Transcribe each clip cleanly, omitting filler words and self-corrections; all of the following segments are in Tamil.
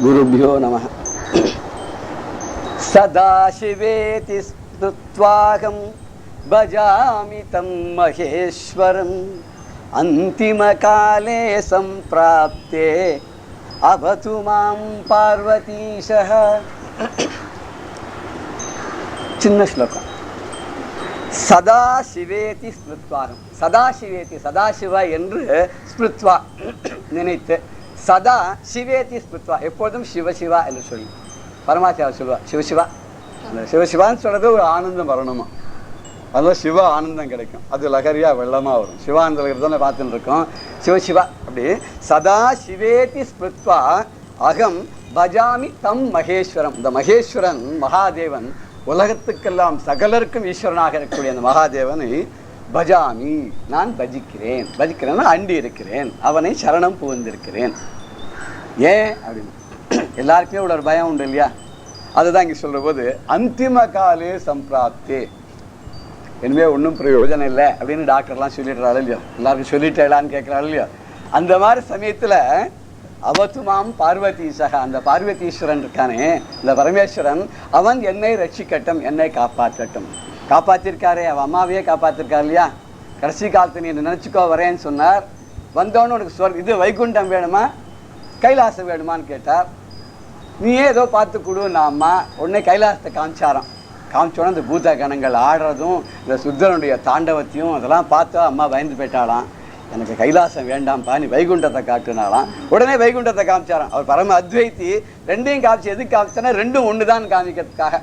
गुरुभ्यो नमः। सदाशिवेति स्तुत्वाहं भजामि तं महेश्वरम् अन्तिमकाले सम्प्राप्ते अवतु मां पार्वतीशः। चिन्न श्लोकम्। सदाशिवेति स्मृत्वाहं, सदाशिवेति சதாசிவா என்று ஸ்மிருத்வா நினைத்து, சதா சிவேதி ஸ்மிருத்வா எப்பொழுதும் சிவசிவா என்று சொல்லி பரமாச்சார சொல்லுவா சிவசிவா. அந்த சிவசிவான்னு சொல்றது ஒரு ஆனந்தம் வரணுமா, அதில் சிவ ஆனந்தம் கிடைக்கும். அது லகரியா வெள்ளமாக வரும். சிவானந்தம் தானே பார்த்துன்னு இருக்கோம். சிவசிவா அப்படி சதா சிவேதி ஸ்மிருத்வா அகம் பஜாமி தம் மகேஸ்வரம். இந்த மகேஸ்வரன் மகாதேவன் உலகத்துக்கெல்லாம் சகலருக்கும் ஈஸ்வரனாக இருக்கக்கூடிய அந்த மகாதேவனை பஜாமி நான் பஜிக்கிறேன். பஜிக்கிறேன்னா அண்டி இருக்கிறேன், அவனை சரணம் புகுந்திருக்கிறேன். ஏன் அப்படின்னு எல்லாருக்குமே இவ்வளோ ஒரு பயம் உண்டு இல்லையா? அதுதான் இங்கே சொல்கிற போது அந்திம காலே சம்பிராப்தே, இனிமே ஒன்றும் பிரயோஜனம் இல்லை அப்படின்னு டாக்டர்லாம் சொல்லிடுறாரு இல்லையோ, எல்லாருக்கும் சொல்லிட்டேலான்னு கேட்குறாரு இல்லையோ. அந்த மாதிரி சமயத்தில் அவத்துமாம் பார்வதீசக, அந்த பார்வதீஸ்வரன் இருக்கானே இந்த பரமேஸ்வரன், அவன் என்னை ரட்சிக்கட்டும், என்னை காப்பாற்றட்டும். காப்பாற்றிருக்காரே, அவன் அம்மாவையே காப்பாற்றிருக்கார் இல்லையா? கடைசி காலத்து நீ நினச்சிக்கோ வரேன்னு சொன்னார். வந்தோன்னு உனக்கு இது வைகுண்டம் வேணுமா கைலாசம் வேணுமான்னு கேட்டார். நீயே ஏதோ பார்த்து கொடு நான் அம்மா. உடனே கைலாசத்தை காமிச்சாராம். காமிச்சோன்னா இந்த பூத கணங்கள் ஆடுறதும் இந்த சுத்தரனுடைய தாண்டவத்தையும் அதெல்லாம் பார்த்தா அம்மா பயந்து போயிட்டாலாம். எனக்கு கைலாசம் வேண்டாம்ப்பா, நீ வைகுண்டத்தை காட்டுனாலாம். உடனே வைகுண்டத்தை காமிச்சாராம். அவர் பரம அத்வைத்தி. ரெண்டையும் காமிச்சு எதுக்கு காமிச்சானா ரெண்டும் ஒன்று தான் காமிக்கிறதுக்காக.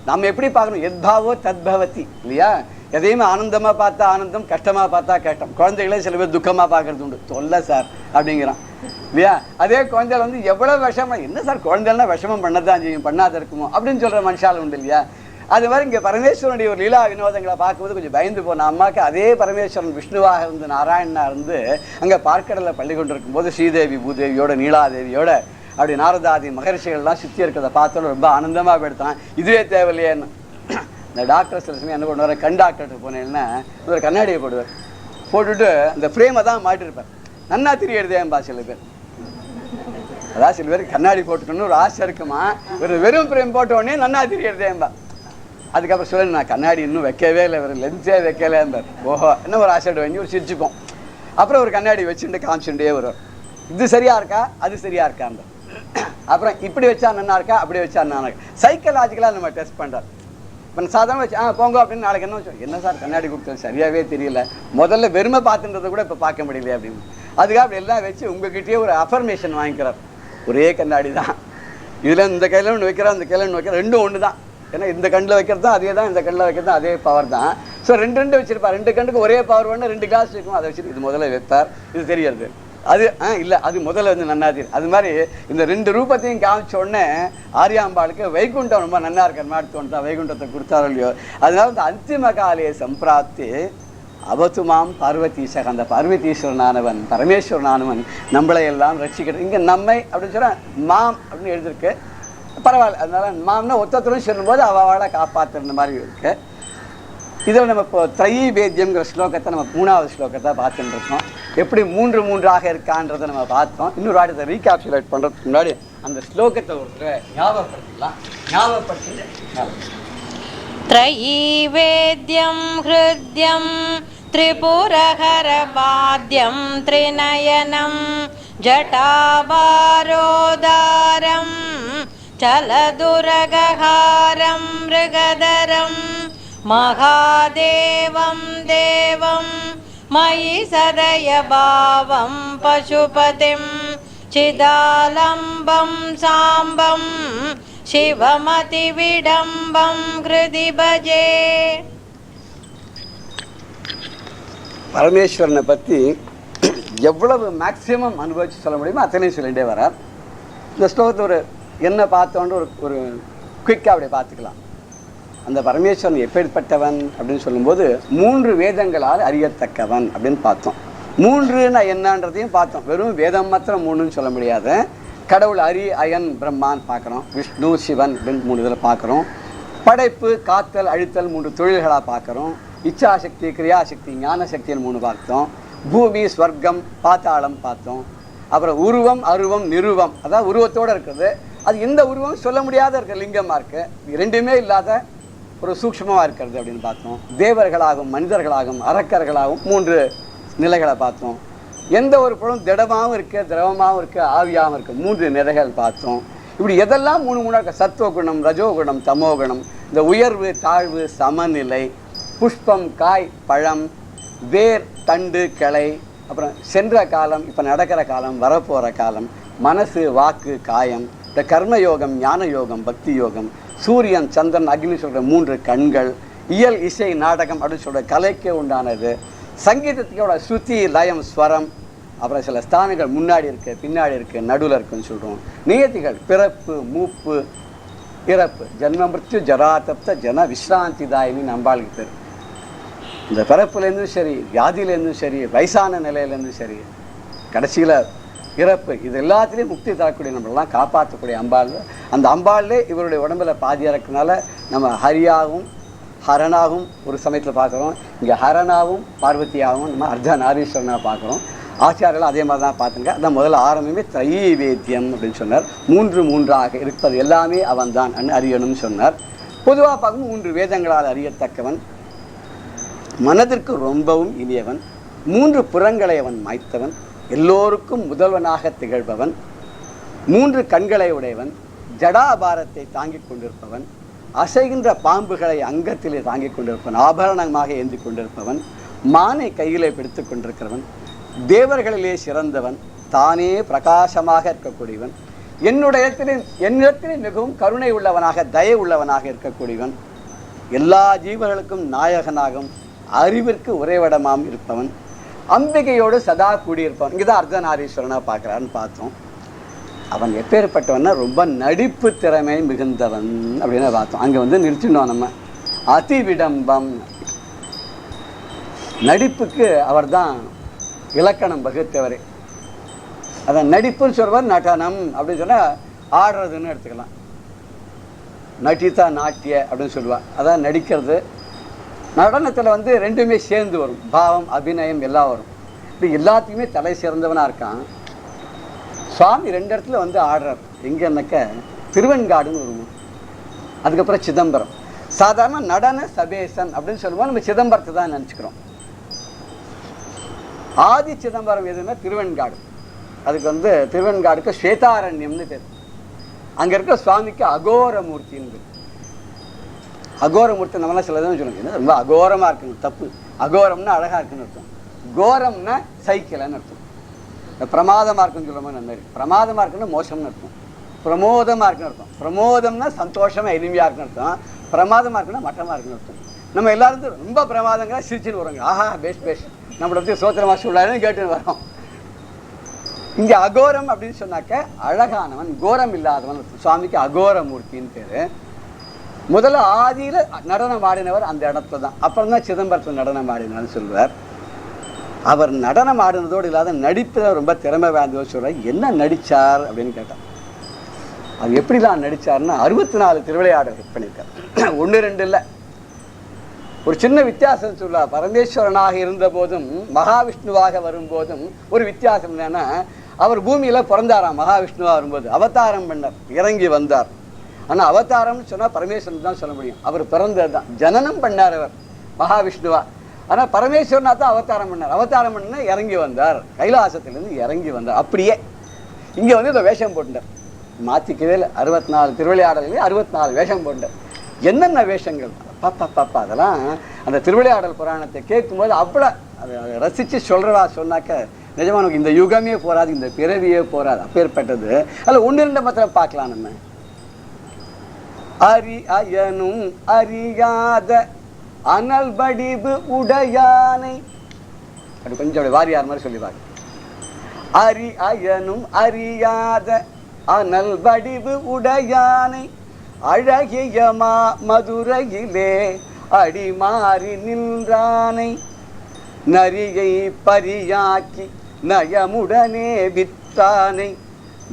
நம்ம எப்படி பார்க்கணும், எத்பாவோ தத்பவதி இல்லையா? எதையுமே ஆனந்தமாக பார்த்தா ஆனந்தம், கஷ்டமாக பார்த்தா கஷ்டம். குழந்தைகளே சில பேர் துக்கமாக பார்க்கறது உண்டு. தொல்லை சார் அப்படிங்கிறான் இல்லையா? அதே குழந்தைகள் வந்து எவ்வளோ விஷமம், என்ன சார் குழந்தைகள்னா விஷமம் பண்ணதான் செய்யும், பண்ணாத இருக்குமோ அப்படின்னு சொல்கிற மனுஷால் உண்டு இல்லையா? அது மாதிரி இங்கே பரமேஸ்வரனுடைய ஒரு லீலா வினோதங்களை பார்க்கும்போது கொஞ்சம் பயந்து போன அம்மாவுக்கு. அதே பரமேஸ்வரன் விஷ்ணுவாக இருந்து நாராயணனாக இருந்து அங்கே பார்க்கடலில் பள்ளி கொண்டு இருக்கும்போது ஸ்ரீதேவி பூதேவியோட நீலாதேவியோட அப்படி நாரதாதி மகர்ஷிகள்லாம் சுற்றி இருக்கிறத பார்த்தோன்னு ரொம்ப ஆனந்தமாக போயிடுத்தான். இதுவே தேவையில்லையேன்னு இந்த டாக்டர் சில சமயம் என்ன பண்ணுவார், கண் டாக்டர்கிட்ட போனேன்னா ஒரு கண்ணாடியை போடுவார். போட்டுட்டு அந்த ஃப்ரேமை தான் மாட்டிருப்பார். நன்னா தெரியறதேன்பா சில பேர். அதாவது சில பேருக்கு கண்ணாடி போட்டுக்கணும்னு ஒரு ஆசை இருக்குமா, ஒரு வெறும் ஃப்ரேம் போட்ட உடனே நன்னா தெரியறதேன்பா. அதுக்கப்புறம் சொல்லு நான் கண்ணாடி இன்னும் வைக்கவே இல்லை, ஒரு லென்ஸே வைக்கலேம்பார். ஓஹோ என்ன ஒரு ஆசை வாங்கி ஒரு சிரிச்சுப்போம். அப்புறம் ஒரு கண்ணாடி வச்சுட்டு காமிச்சுட்டே வரும். இது சரியா இருக்கா அது சரியா இருக்காங்க. அப்புறம் இப்படி வச்சா நல்லா இருக்கா அப்படி வச்சா நல்லா இருக்கா. சைக்கலாஜிக்கலாக நம்ம டெஸ்ட் பண்ணுறோம். இப்போ சாதாரண வச்சு போங்க அப்படின்னு நாளைக்கு என்ன வச்சோம், என்ன சார் கண்ணாடி கொடுத்தது சரியாகவே தெரியல, முதல்ல வெறுமை பார்த்துன்றதை கூட இப்போ பார்க்க முடியலையே அப்படின்னு. அதுக்காக அப்படி எல்லாம் வச்சு உங்ககிட்டயே ஒரு அஃபர்மேஷன் வாங்கிக்கிறார். ஒரே கண்ணாடி தான், இதில் இந்த கையில் ஒன்று வைக்கிறோம் அந்த கையில் ஒன்று வைக்கிறோம், ரெண்டும் ஒன்று தான். ஏன்னா இந்த கண்ணில் வைக்கிறது தான் அதே தான், இந்த கண்ணில் வைக்கிறது தான் அதே பவர் தான். ஸோ ரெண்டு வச்சிருப்பார். ரெண்டு கண்ணுக்கு ஒரே பவர் வேணும், 2 கிளாஸ் வைக்கும். அதை வச்சுட்டு இது முதல்ல வைப்பார், இது தெரியாது. அது இல்லை அது முதல்ல வந்து நன்னாதி. அது மாதிரி இந்த 2 ரூபத்தையும் காமிச்ச உடனே ஆரியாம்பாளுக்கு வைகுண்டம் ரொம்ப நன்னா இருக்கிற மாதிரி தோணுதா, வைகுண்டத்தை கொடுத்தாரோ இல்லையோ. அதனால இந்த அந்திம காலே சம்பிராப்தி அவத்துமாம் பார்வதீசக, அந்த பார்வதீஸ்வரனானவன் பரமேஸ்வரனானவன் நம்மளை எல்லாம் ரட்சிக்கிறது. இங்கே நம்மை அப்படின்னு சொன்னால் மாம் அப்படின்னு எழுதிருக்கு, பரவாயில்ல. அதனால மாம்னா ஒத்தத்தரும் சொல்லும்போது அவளை காப்பாற்றுற மாதிரி இருக்கு. இதில் நம்ம இப்போ த்ரைவேத்தியம்ங்கிற ஸ்லோகத்தை நம்ம 3வது ஸ்லோகத்தை பார்த்துட்டு இருக்கோம். எப்படி 3 இருக்கான்றதை நம்ம பார்த்தோம். இன்னொரு வாட்டி இதை ரீகாப்சுலேட் பண்ணுறதுக்கு முன்னாடி அந்த ஸ்லோகத்தை ஒருத்தர் ஞாபகப்படுத்திடலாம். ஞாபகப்படுத்தி த்ரைவேத்யம் ஹ்ருத்யம் திரிபுரஹர பாத்யம் த்ரிநயனம் ஜடாபாரோதாரம் சலதுரகஹாரம் மிருகதரம் மகாதேவம் தேவம் மயி சதய பாவம் பசுபதிம் சிதாலம்பம் சாம்பம் சிவமதி விடம்பம் கிருதி பஜே. பரமேஸ்வரனை பற்றி எவ்வளவு மேக்சிமம் அனுபவிச்சு சொல்ல முடியுமோ அத்தனையும் சொல்லிகிட்டே வரார். இந்த ஸ்லோகத்தை ஒரு என்ன பார்த்தோன்னு ஒரு குயிக்காக அப்படியே பார்த்துக்கலாம். அந்த பரமேஸ்வரன் எப்படிப்பட்டவன் அப்படின்னு சொல்லும்போது 3 வேதங்களால் அறியத்தக்கவன் அப்படின்னு பார்த்தோம். 3ன்னா என்னன்றதையும் பார்த்தோம். வெறும் வேதம் மாத்திரம் 3ன்னு சொல்ல முடியாது. கடவுள் அரி அயன் பிரம்மான்னு பார்க்குறோம், விஷ்ணு சிவன் அப்படின்னு 3 இதில் பார்க்குறோம். படைப்பு காத்தல் அழித்தல் 3 தொழில்களாக பார்க்குறோம். இச்சாசக்தி கிரியாசக்தி ஞானசக்தின்னு 3 பார்த்தோம். பூமி ஸ்வர்க்கம் பாத்தாளம் பார்த்தோம். அப்புறம் உருவம் அருவம் நிருவம், அதாவது உருவத்தோடு இருக்கிறது, அது எந்த உருவம் சொல்ல முடியாத இருக்க லிங்கமாக இருக்குது, ரெண்டுமே இல்லாத ஒரு சூக்ஷ்மமாக இருக்கிறது அப்படின்னு பார்த்தோம். தேவர்களாகவும் மனிதர்களாகவும் அரக்கர்களாகவும் 3 நிலைகளை பார்த்தோம். எந்த ஒரு பொருளும் திடமாகவும் இருக்குது, திரவமாகவும் இருக்குது, ஆவியாகவும் இருக்குது, 3 நிலைகள் பார்த்தோம். இப்படி எதெல்லாம் 3 இருக்க, சத்துவகுணம், ரஜோகுணம், தமோகுணம், இந்த உயர்வு தாழ்வு சமநிலை, புஷ்பம் காய் பழம், வேர் தண்டு கிளை, அப்புறம் சென்ற காலம், இப்போ நடக்கிற காலம், வரப்போகிற காலம், மனசு வாக்கு காயம், இந்த கர்மயோகம் ஞான யோகம் பக்தி யோகம், சூரியன் சந்திரன் அக்னி சொல்கிற 3 கண்கள், இயல் இசை நாடகம் அப்படின்னு சொல்கிற கலைக்கு உண்டானது, சங்கீதத்துக்கோட ஸ்ருதி லயம் ஸ்வரம், அப்புறம் சில ஸ்தானங்கள் முன்னாடி இருக்குது பின்னாடி இருக்குது நடுவில் இருக்குன்னு சொல்கிறோம். நியதிகள் பிறப்பு மூப்பு இறப்பு, ஜன்ம மிருத்யு ஜராதப்த ஜன விஸ்ராந்திதாயினி அம்பாளுக்கு பேர். இந்த பிறப்புலேருந்தும் சரி, வியாதியிலேருந்தும் சரி, வயசான நிலையிலேருந்தும் சரி, கடைசியில் இறப்பு, இது எல்லாத்துலேயும் முக்தி தரக்கூடிய நம்மளெல்லாம் காப்பாற்றக்கூடிய அம்பாள். அந்த அம்பாள்லே இவருடைய உடம்பில் பாதி இறக்குனால நம்ம ஹரியாகவும் ஹரனாகவும் ஒரு சமயத்தில் பார்க்குறோம். இங்கே ஹரனாகவும் பார்வதியாகவும் நம்ம அர்த்தநாரீஸ்வரனாக பார்க்குறோம். ஆச்சாரியெல்லாம் அதே மாதிரி தான் பார்த்துங்க. அதான் முதல்ல ஆரம்பமே தைவேத்தியம் அப்படின்னு சொன்னார். 3 இருப்பது எல்லாமே அவன் தான் அறியணும்னு சொன்னார். பொதுவாக பார்க்கும் 3 வேதங்களால் அறியத்தக்கவன், மனதிற்கு ரொம்பவும் இனியவன், 3 புறங்களை அவன் மாய்த்தவன், எல்லோருக்கும் முதல்வனாக திகழ்பவன், 3 கண்களை உடையவன், ஜடாபாரத்தை தாங்கிக் கொண்டிருப்பவன், அசைகின்ற பாம்புகளை அங்கத்திலே தாங்கிக் கொண்டிருப்பவன், ஆபரணமாக ஏந்தி கொண்டிருப்பவன், மானை கையிலே பிடித்து கொண்டிருக்கிறவன், தேவர்களிலே சிறந்தவன், தானே பிரகாசமாக இருக்கக்கூடியவன், என்னிடத்திலே மிகவும் கருணை உள்ளவனாக தயை உள்ளவனாக இருக்கக்கூடியவன், எல்லா ஜீவர்களுக்கும் நாயகனாகவும் அறிவிற்கு உறைவிடமாகவும் இருப்பவன், அம்பிகையோடு சதா கூடியிருப்பவன். இங்கே தான் அர்த்தநாரீஸ்வரனாக பார்க்குறான்னு பார்த்தோம். அவன் எப்பேற்பட்டவன்னா ரொம்ப நடிப்பு திறமை மிகுந்தவன் அப்படின்னு பார்த்தோம். அங்கே வந்து நிறுத்தினோம் நம்ம. அதிவிடம்பம், நடிப்புக்கு அவர் தான் இலக்கணம் வகுத்தவரே. அதான் நடிப்புன்னு சொல்வார். நடனம் அப்படின்னு சொன்னால் ஆடுறதுன்னு எடுத்துக்கலாம். நட்டிதா நாட்டிய அப்படின்னு சொல்லுவாள். அதான் நடிக்கிறது. நடனத்தில் வந்து ரெண்டுமே சேர்ந்து வரும், பாவம் அபிநயம் எல்லாம் வரும். இப்படி எல்லாத்துக்குமே தலை சிறந்தவனாக இருக்கான். சுவாமி 2 இடத்துல வந்து ஆடுறார். எங்கன்னாக்க திருவெண்காடுன்னு வருவோம், அதுக்கப்புறம் சிதம்பரம். சாதாரண நடன சபேசன் அப்படின்னு சொல்லுவோம், நம்ம சிதம்பரத்தை தான் நினச்சிக்கிறோம். ஆதி சிதம்பரம் எதுன்னா திருவெண்காடு. அதுக்கு வந்து திருவெண்காடுக்கு ஸ்வேதாரண்யம்னு பேர். அங்கே இருக்க சுவாமிக்கு அகோரமூர்த்தின்னு பேர். அகோரமூர்த்தி நம்மளாம் சில தான் சொல்லுங்க, ரொம்ப அகோரமாக இருக்குன்னு. தப்பு. அகோரம்னா அழகாக இருக்குன்னு அர்த்தம், கோரம்னா சைக்கிள்னு அர்த்தம். பிரமாதமாக இருக்குன்னு சொல்ல மாதிரி அந்த பிரமாதமாக இருக்குன்னா மோசம்னு அர்த்தம், பிரமோதமாக இருக்குன்னு அர்த்தம். பிரமோதம்னா சந்தோஷமாக இனிமையாக இருக்குன்னு அர்த்தம், பிரமாதமாக இருக்குன்னா மட்டமாக இருக்குன்னு அர்த்தம். நம்ம எல்லாரும் ரொம்ப பிரமாதங்கிற சிரிச்சுன்னு வரோங்க, ஆஹா பெஸ்ட் பெஸ்ட் நம்மளை பற்றி சோத்திரமாக சொல்லாருன்னு கேட்டுன்னு வரோம். இங்கே அகோரம் அப்படின்னு சொன்னாக்க அழகானவன், கோரம் இல்லாதவன். சுவாமிக்கு அகோரமூர்த்தின்னு பேர். முதல்ல ஆதியில் நடனம் ஆடினவர் அந்த இடத்துல தான். அப்புறம் தான் சிதம்பரத்தில் நடனம் ஆடினார்னு சொல்வார். அவர் நடனம் ஆடினதோடு இல்லாத நடிப்பில் ரொம்ப திறமை வாய்ந்தவர் சொல்கிறார். என்ன நடித்தார் அப்படின்னு கேட்டார். அது எப்படிலாம் நடித்தார்னா 64 திருவிளையாடல் பண்ணியிருக்கார். 1 2 இல்லை, ஒரு சின்ன வித்தியாசம் சொல்லுவார். பரமேஸ்வரனாக இருந்த போதும் மகாவிஷ்ணுவாக வரும்போதும் ஒரு வித்தியாசம் என்னன்னா, அவர் பூமியில் பிறந்தாராம். மகாவிஷ்ணுவாக வரும்போது அவதாரம் பண்ணார், இறங்கி வந்தார். ஆனால் அவதாரம்னு சொன்னால் பரமேஸ்வரன் தான் சொல்ல முடியும். அவர் பிறந்தது தான், ஜனனம் பண்ணார் அவர் மகாவிஷ்ணுவா. ஆனால் பரமேஸ்வரனா தான் அவதாரம் பண்ணார். அவதாரம் பண்ணா இறங்கி வந்தார், கைலாசத்திலேருந்து இறங்கி வந்தார். அப்படியே இங்கே வந்து இந்த வேஷம் போட்டார், மாற்றிக்கவே இல்லை. 64 திருவிளையாடல்களே 64 வேஷம் போட்டார். என்னென்ன வேஷங்கள் பாப்பா அதெல்லாம் அந்த திருவிளையாடல் புராணத்தை கேட்கும்போது அவ்வளோ அதை ரசித்து சொல்கிறவா சொன்னாக்க நிஜமாக நமக்கு இந்த யுகமே போகாது, இந்த பிறவியே போகாது. அப்பேற்பட்டது. அதில் 1 2 மாத்திரம் பார்க்கலாம் நம்ம. அரியனும் அறியாத அனல் வடிவு உடையானை, அப்படி கொஞ்சம் அப்படி வாரியார் மாதிரி சொல்லிவாங்க. அரியனும் அறியாத அனல் வடிவு உடையானை அழகியமா மதுரையிலே அடிமாறி நின்றானை நரியை பரியாக்கி நயமுடனே வித்தானை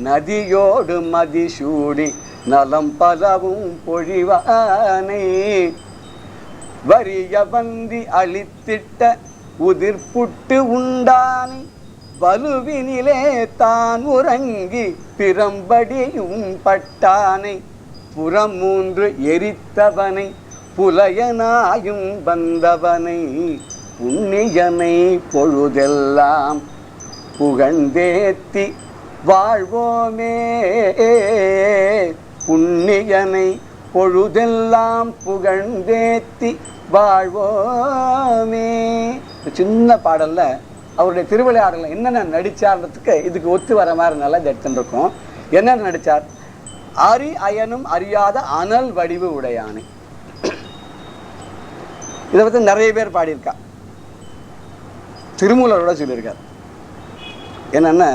நதியோடு மதிசூடி நலம் பலவும் பொழிவானை வரிய வந்தி அளித்திட்ட உதிர்ப்புட்டு உண்டானை வலுவினிலே தான் உறங்கி பிறம்படியும் பட்டானை புறம் 3 எரித்தவனை புலையனாயும் வந்தவனை புண்ணியனை பொழுதெல்லாம் புகழ்ந்தேத்தி வாழ்வோமே. புண்ணியனை பொழுதெல்லாம் புகழ்ந்தேத்தி வாழ்வோமே. சின்ன பாடல்ல அவருடைய திருவிளையாடல என்னென்ன நடிச்சார்ன்றதுக்கு இதுக்கு ஒத்து வர மாதிரி நல்லா எடுத்துருக்கோம். என்னென்ன நடிச்சார்? அரி அயனும் அறியாத அனல் வடிவு உடையானை. இதை பற்றி நிறைய பேர் பாடியிருக்கா. திருமூலரோட சொல்லியிருக்கார். என்னன்னா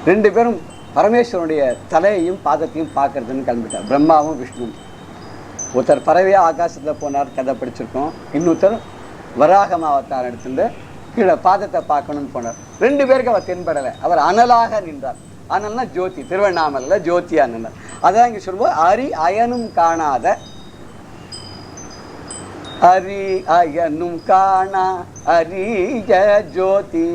2 பேரும் பரமேஸ்வரனுடைய தலையையும் பாதத்தையும் பார்க்கறதுன்னு கிளம்பிட்டார். பிரம்மாவும் விஷ்ணுவும். ஒருத்தர் பறவையா ஆகாசத்தில் போனார், கதை படிச்சிருக்கோம். இன்னொருத்தர் வராகம் அவதாரம் எடுத்துட்டு கீழே பாதத்தை பார்க்கணும்னு போனார். 2 பேருக்கு அவர் தென்படலை. அவர் அனலாக நின்றார். அனல்னா ஜோதி, திருவண்ணாமலையில் ஜோதியா நின்றார். அதான் இங்கே சொல்லுவோம், அரி அயனும் காணாத, அரி அயனும் காணா அரிய ஜோதி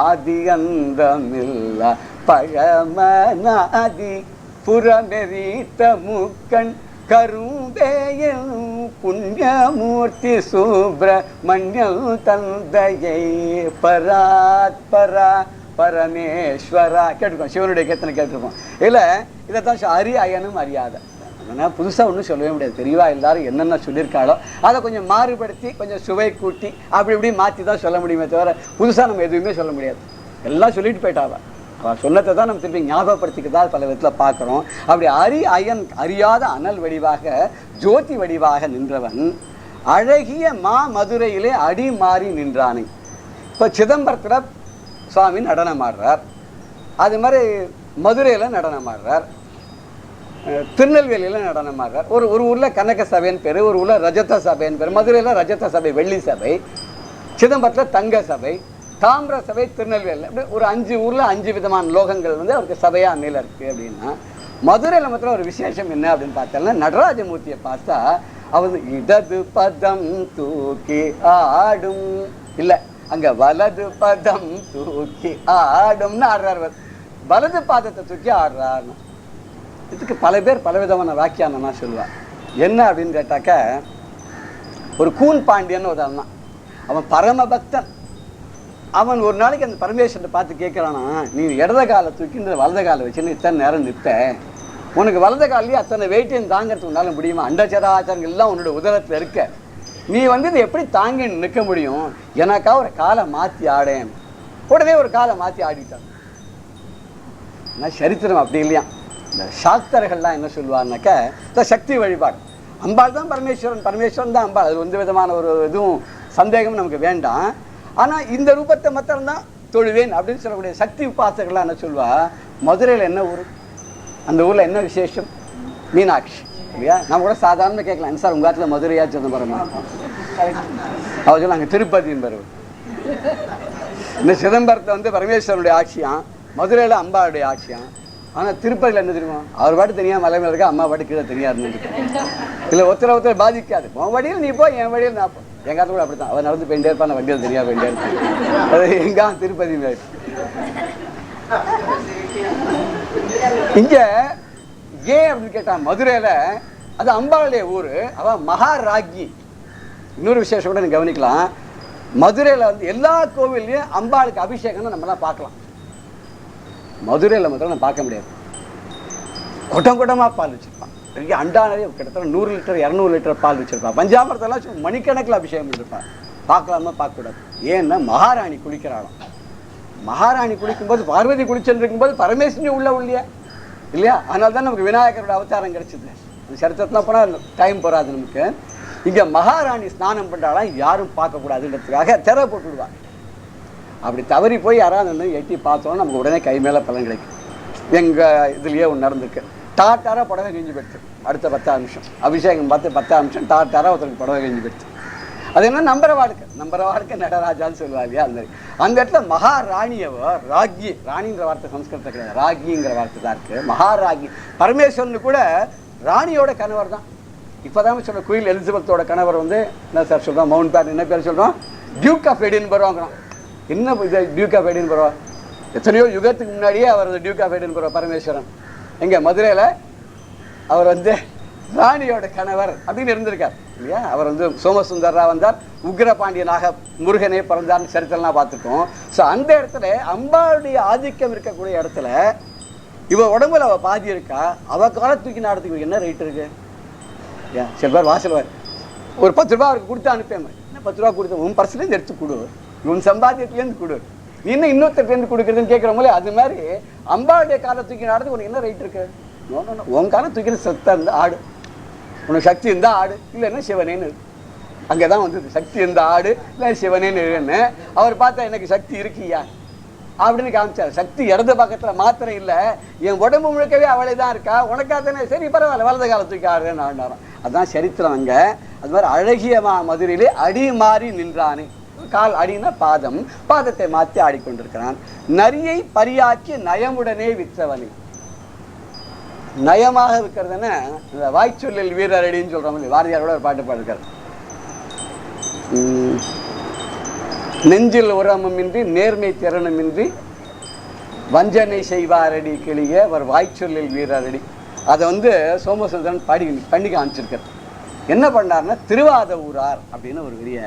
ஆதி அந்தமில்ல பழமனாதி புறமெரித்த முக்கண் கரும்பேயன் புண்ணியமூர்த்தி சுப்பிரமணியன் தந்தையை பராத்பரா பரமேஸ்வரா கேட்டுருக்கோம். சிவனுடைய கீர்த்தனை கேட்டிருக்கோம். இல்லை இதைத்தான் அரி அயனும் அறியாத. ஆனால் புதுசாக ஒன்றும் சொல்லவே முடியாது. தெரியவா எல்லாரும் என்னென்ன சொல்லியிருக்காளோ அதை கொஞ்சம் மாறுபடுத்தி கொஞ்சம் சுவை கூட்டி அப்படி இப்படி மாற்றி தான் சொல்ல முடியுமே தவிர புதுசாக நம்ம எதுவுமே சொல்ல முடியாது. எல்லாம் சொல்லிட்டு போயிட்டாவா. அவள் சொன்னதை தான் நம்ம திருப்பி ஞாபகப்படுத்திக்கிறதா பல விதத்தில் பார்க்குறோம். அப்படி அரி அயன் அறியாத அனல் வடிவாக ஜோதி வடிவாக நின்றவன் அழகிய மதுரையிலே அடி மாறி நின்றானை. இப்போ சிதம்பரத்தில் சுவாமி நடனம் ஆடுறார். அது மாதிரி மதுரையில் நடனம் ஆடுறார். திருநெல்வேலியில் நடனம் ஆடுறார். ஒரு ஊரில் கனக சபைன்னு பேர், ஒரு ஊரில் ரஜத சபைன்னு பேர். மதுரையில் ரஜத சபை வெள்ளி சபை, சிதம்பரத்தில் தங்க சபை, தாமிர சபை திருநெல்வேலியில். அப்படி ஒரு 5 ஊரில் 5 விதமான லோகங்கள் அவருக்கு சபையாக அன்னையில் இருக்குது. அப்படின்னா மதுரையில் மாத்திரம் ஒரு விசேஷம் என்ன அப்படின்னு பார்த்தோம்னா, நடராஜமூர்த்தியை பார்த்தா அவர் இடது பதம் தூக்கி ஆடும், இல்லை அங்கே வலது பதம் தூக்கி ஆடும்னு ஆடுறார். வலது பாதத்தை தூக்கி ஆடுறாருன்னு. இதுக்கு பல பேர் பலவிதமான வாக்கியானமா சொல்லுவார். என்ன அப்படின்னு கேட்டாக்க, ஒரு கூன் பாண்டியன்னு ஒரு தான், அவன் பரம பக்தன். அவன் ஒரு நாளைக்கு அந்த பரமேஸ்வரனை பார்த்து கேட்குறானா, நீ இடத காலை தூக்கி இந்த வலத காலை வச்சுன்னு இத்தனை நேரம் நிற்க, உனக்கு வலத காலையே அத்தனை வெயிட்டையும் தாங்கிறதுக்கு உன்னால முடியுமா? அண்டச்சராச்சரங்கள் எல்லாம் உன்னோட உதரத்தில் இருக்க, நீ இதை எப்படி தாங்கி நிற்க முடியும்? எனக்கா ஒரு காலை மாற்றி ஆடேன். உடனே ஒரு காலை மாற்றி ஆடிட்டான். ஆனால் சரித்திரம் அப்படி இல்லையா. இந்த சாஸ்திரர்கள்லாம் என்ன சொல்லுவார்னாக்க, இந்த சக்தி வழிபாடு. அம்பாள் தான் பரமேஸ்வரன், பரமேஸ்வரன் தான் அம்பாள். அது எந்த விதமான ஒரு இதுவும் சந்தேகம் நமக்கு வேண்டாம். ஆனால் இந்த ரூபத்தை மாத்திரம்தான் தொழுவேன் அப்படின்னு சொல்லக்கூடிய சக்தி உபாசகர்கள்லாம் என்ன சொல்லுவா, மதுரையில் என்ன ஊர், அந்த ஊரில் என்ன விசேஷம்? மீனாட்சி இல்லையா? நம்ம கூட சாதாரணமாக கேட்கலாம், சார் உங்கள் காலத்தில் மதுரையா சிதம்பரமா? அவர் சொல்ல அங்கே திருப்பதின்னு வருவது. இந்த சிதம்பரத்தை பரமேஸ்வரனுடைய ஆட்சியான், மதுரையில் அம்பாவுடைய ஆட்சியான். ஆனால் திருப்பதியில் என்ன தெரியுமா, அவர் பாட்டு தனியாக மலை மேலே இருக்கா, அம்மா பாட்டு கீழே தனியாக இருந்துருக்கு. இல்லை ஒருத்தர் பாதிக்காது. உன் வழியில் நீ போ, என் வழியில் நான் போ. எங்கள் காலத்தில் கூட அப்படி தான், அவர் நடந்து போயிட்டே இருப்பான், வண்டியில் தனியாக போயிட்டே இருப்பான். அது எங்கா திருப்பதி மேலே. இங்கே ஏன் அப்படின்னு கேட்டான், மதுரையில் அது அம்பாளுடைய ஊர், அவன் மகாராஜி. இன்னொரு விசேஷம் கூட நீங்கள் கவனிக்கலாம், மதுரையில் எல்லா கோவில்லையும் அம்பாளுக்கு அபிஷேகம்னு நம்மளாம் பார்க்கலாம். மதுரையில் மாத்திரம் நம்ம பார்க்க முடியாது. கூட்டம் கூட்டமாக பால் வச்சுருப்பான். பெரிய அண்டா நிறைய கிட்டத்தட்ட 100 லிட்டர் 200 லிட்டர் பால் வச்சுருப்பான். பஞ்சாமிரத்தெல்லாம் மணிக்கணக்கில் அபிஷேகம் பண்ணிருப்பான். பார்க்கலாமா பார்க்கக்கூடாது. ஏன்னா மகாராணி குளிக்கிறாளாம். மகாராணி குளிக்கும்போது பார்வதி குளிச்சுட்டு இருக்கும்போது பரமேஸ்வரி உள்ளே இல்லையா? அதனால தான் நமக்கு விநாயகரோட அவதாரம் கிடைச்சிது. அந்த சரித்திரத்தில் போனால் டைம் போகாது நமக்கு. இங்கே மகாராணி ஸ்நானம் பண்ணுறாலாம், யாரும் பார்க்கக்கூடாதுன்றதுக்காக திரை போட்டு விடுவாங்க. அப்படி தவறி போய் யாராவது எட்டி பார்த்தோன்னா நமக்கு உடனே கை மேலே பலன் கிடைக்கும். எங்கள் இதுலேயே ஒன்று நடந்திருக்கு. டாட்டாராக புடவை கிழிஞ்சு போயிடுச்சு. அடுத்த 10 நிமிஷம் அபிஷேகம் பார்த்து 10 நிமிஷம் டாட்டாராக ஒருத்தருக்கு புடவை கிழிஞ்சு போயிடுச்சு. அது என்ன நம்பர வாழ்க்கை நடராஜான்னு சொல்லுவா இல்லையா? அந்த இடத்துல மகாராணியவோ ராகி, ராணின்ற வார்த்தை சம்ஸ்கிருதத்தை கிடையாது, ராகிங்கிற வார்த்தை தான் இருக்குது. மகாராகி பரமேஸ்வரனு கூட ராணியோட கணவர் தான். இப்போதான் சொல்ல குயில் எலிசபெத்தோட கணவர் என்ன சார் சொல்கிறோம், மவுண்ட் பேட்டன் என்ன பேர் சொல்கிறோம், டியூக் ஆஃப் எடின்பர்க் வாங்குறோம். என்ன இதை டியூக் ஆஃப் எடின்பரோ, எத்தனையோ யுகத்துக்கு முன்னாடியே அவர் டியூக் ஆஃப் எடின்பரோ பரமேஸ்வரன் எங்க மதுரையில் அவர் வந்து ராணியோட கணவர் அப்படின்னு இருந்திருக்கார் இல்லையா. அவர் வந்து சோமசுந்தரா வந்தார், உக்ரபாண்டியனாக முருகனே பிறந்தார்னு சரித்திரம்லாம் பார்த்துருக்கோம். ஸோ அந்த இடத்துல அம்பாளுடைய ஆதிக்கம் இருக்கக்கூடிய இடத்துல இவ உடம்புல அவள் பாதி இருக்கா, அவள் காலை தூக்கி நாடத்துக்கு என்ன ரேட் இருக்கு? ஏன் சில பேர் வாசல்வார் ஒரு 10 ரூபா அவருக்கு கொடுத்து அனுப்பேன், என்ன 10 ரூபா கொடுத்து உன் பர்சன்டேஜ் எடுத்து கொடு, உன் சம்பாத்தியத்துலேருந்து கொடு, நீ என்ன இன்னொருத்தர்லேருந்து கொடுக்குறதுன்னு கேட்குறோம்ல. அது மாதிரி அம்பாளுடைய காலை தூக்கி நாடுறதுக்கு உனக்கு என்ன ரைட் இருக்கு? உன் காலை தூக்கிற சத்தா இருந்தால் ஆடு, உனக்கு சக்தி இருந்தால் ஆடு, இல்லைன்னா சிவனேன்னு. அங்கே தான் வந்தது சக்தி இருந்தால் ஆடு, இல்லை சிவனேன்னு. அவர் பார்த்தா எனக்கு சக்தி இருக்கியா அப்படின்னு காமிச்சார். சக்தி இடது பக்கத்தில் மாத்திரம் இல்லை, என் உடம்பு முழுக்கவே அவளே தான் இருக்கா, உனக்கா தானே, சரி பரவாயில்ல வலது காலை தூக்கி ஆடுன்னு ஆடினாராம். அதுதான் சரித்திரம். அங்கே அது மாதிரி அழகிய மதுரையிலே அடி மாறி நின்றானே, கால் அடினா பாதம், பாதத்தை மாற்றி ஆடிக்கொண்டிருக்கிறான். நரியை பரியாக்கி நயமுடனே விற்றவனே, நயமாக விற்கிறதுன்னா இந்த வாய்ச்சொல்லில் வீரரடின்னு சொல்கிறோம் இல்லையா, வாரியாரோட ஒரு பாட்டு பாடுறார். நெஞ்சில் உரமுமின்றி நேர்மை திறனுமின்றி வஞ்சனை செய்வாரடி கிளிய அவர் வாய்ச்சொல்லில் வீரரடி. அதை வந்து சோமசுந்தரன் பண்ணி காமிச்சிருக்கார். என்ன பண்ணார்னா திருவாத ஊரார் அப்படின்னு ஒரு பெரிய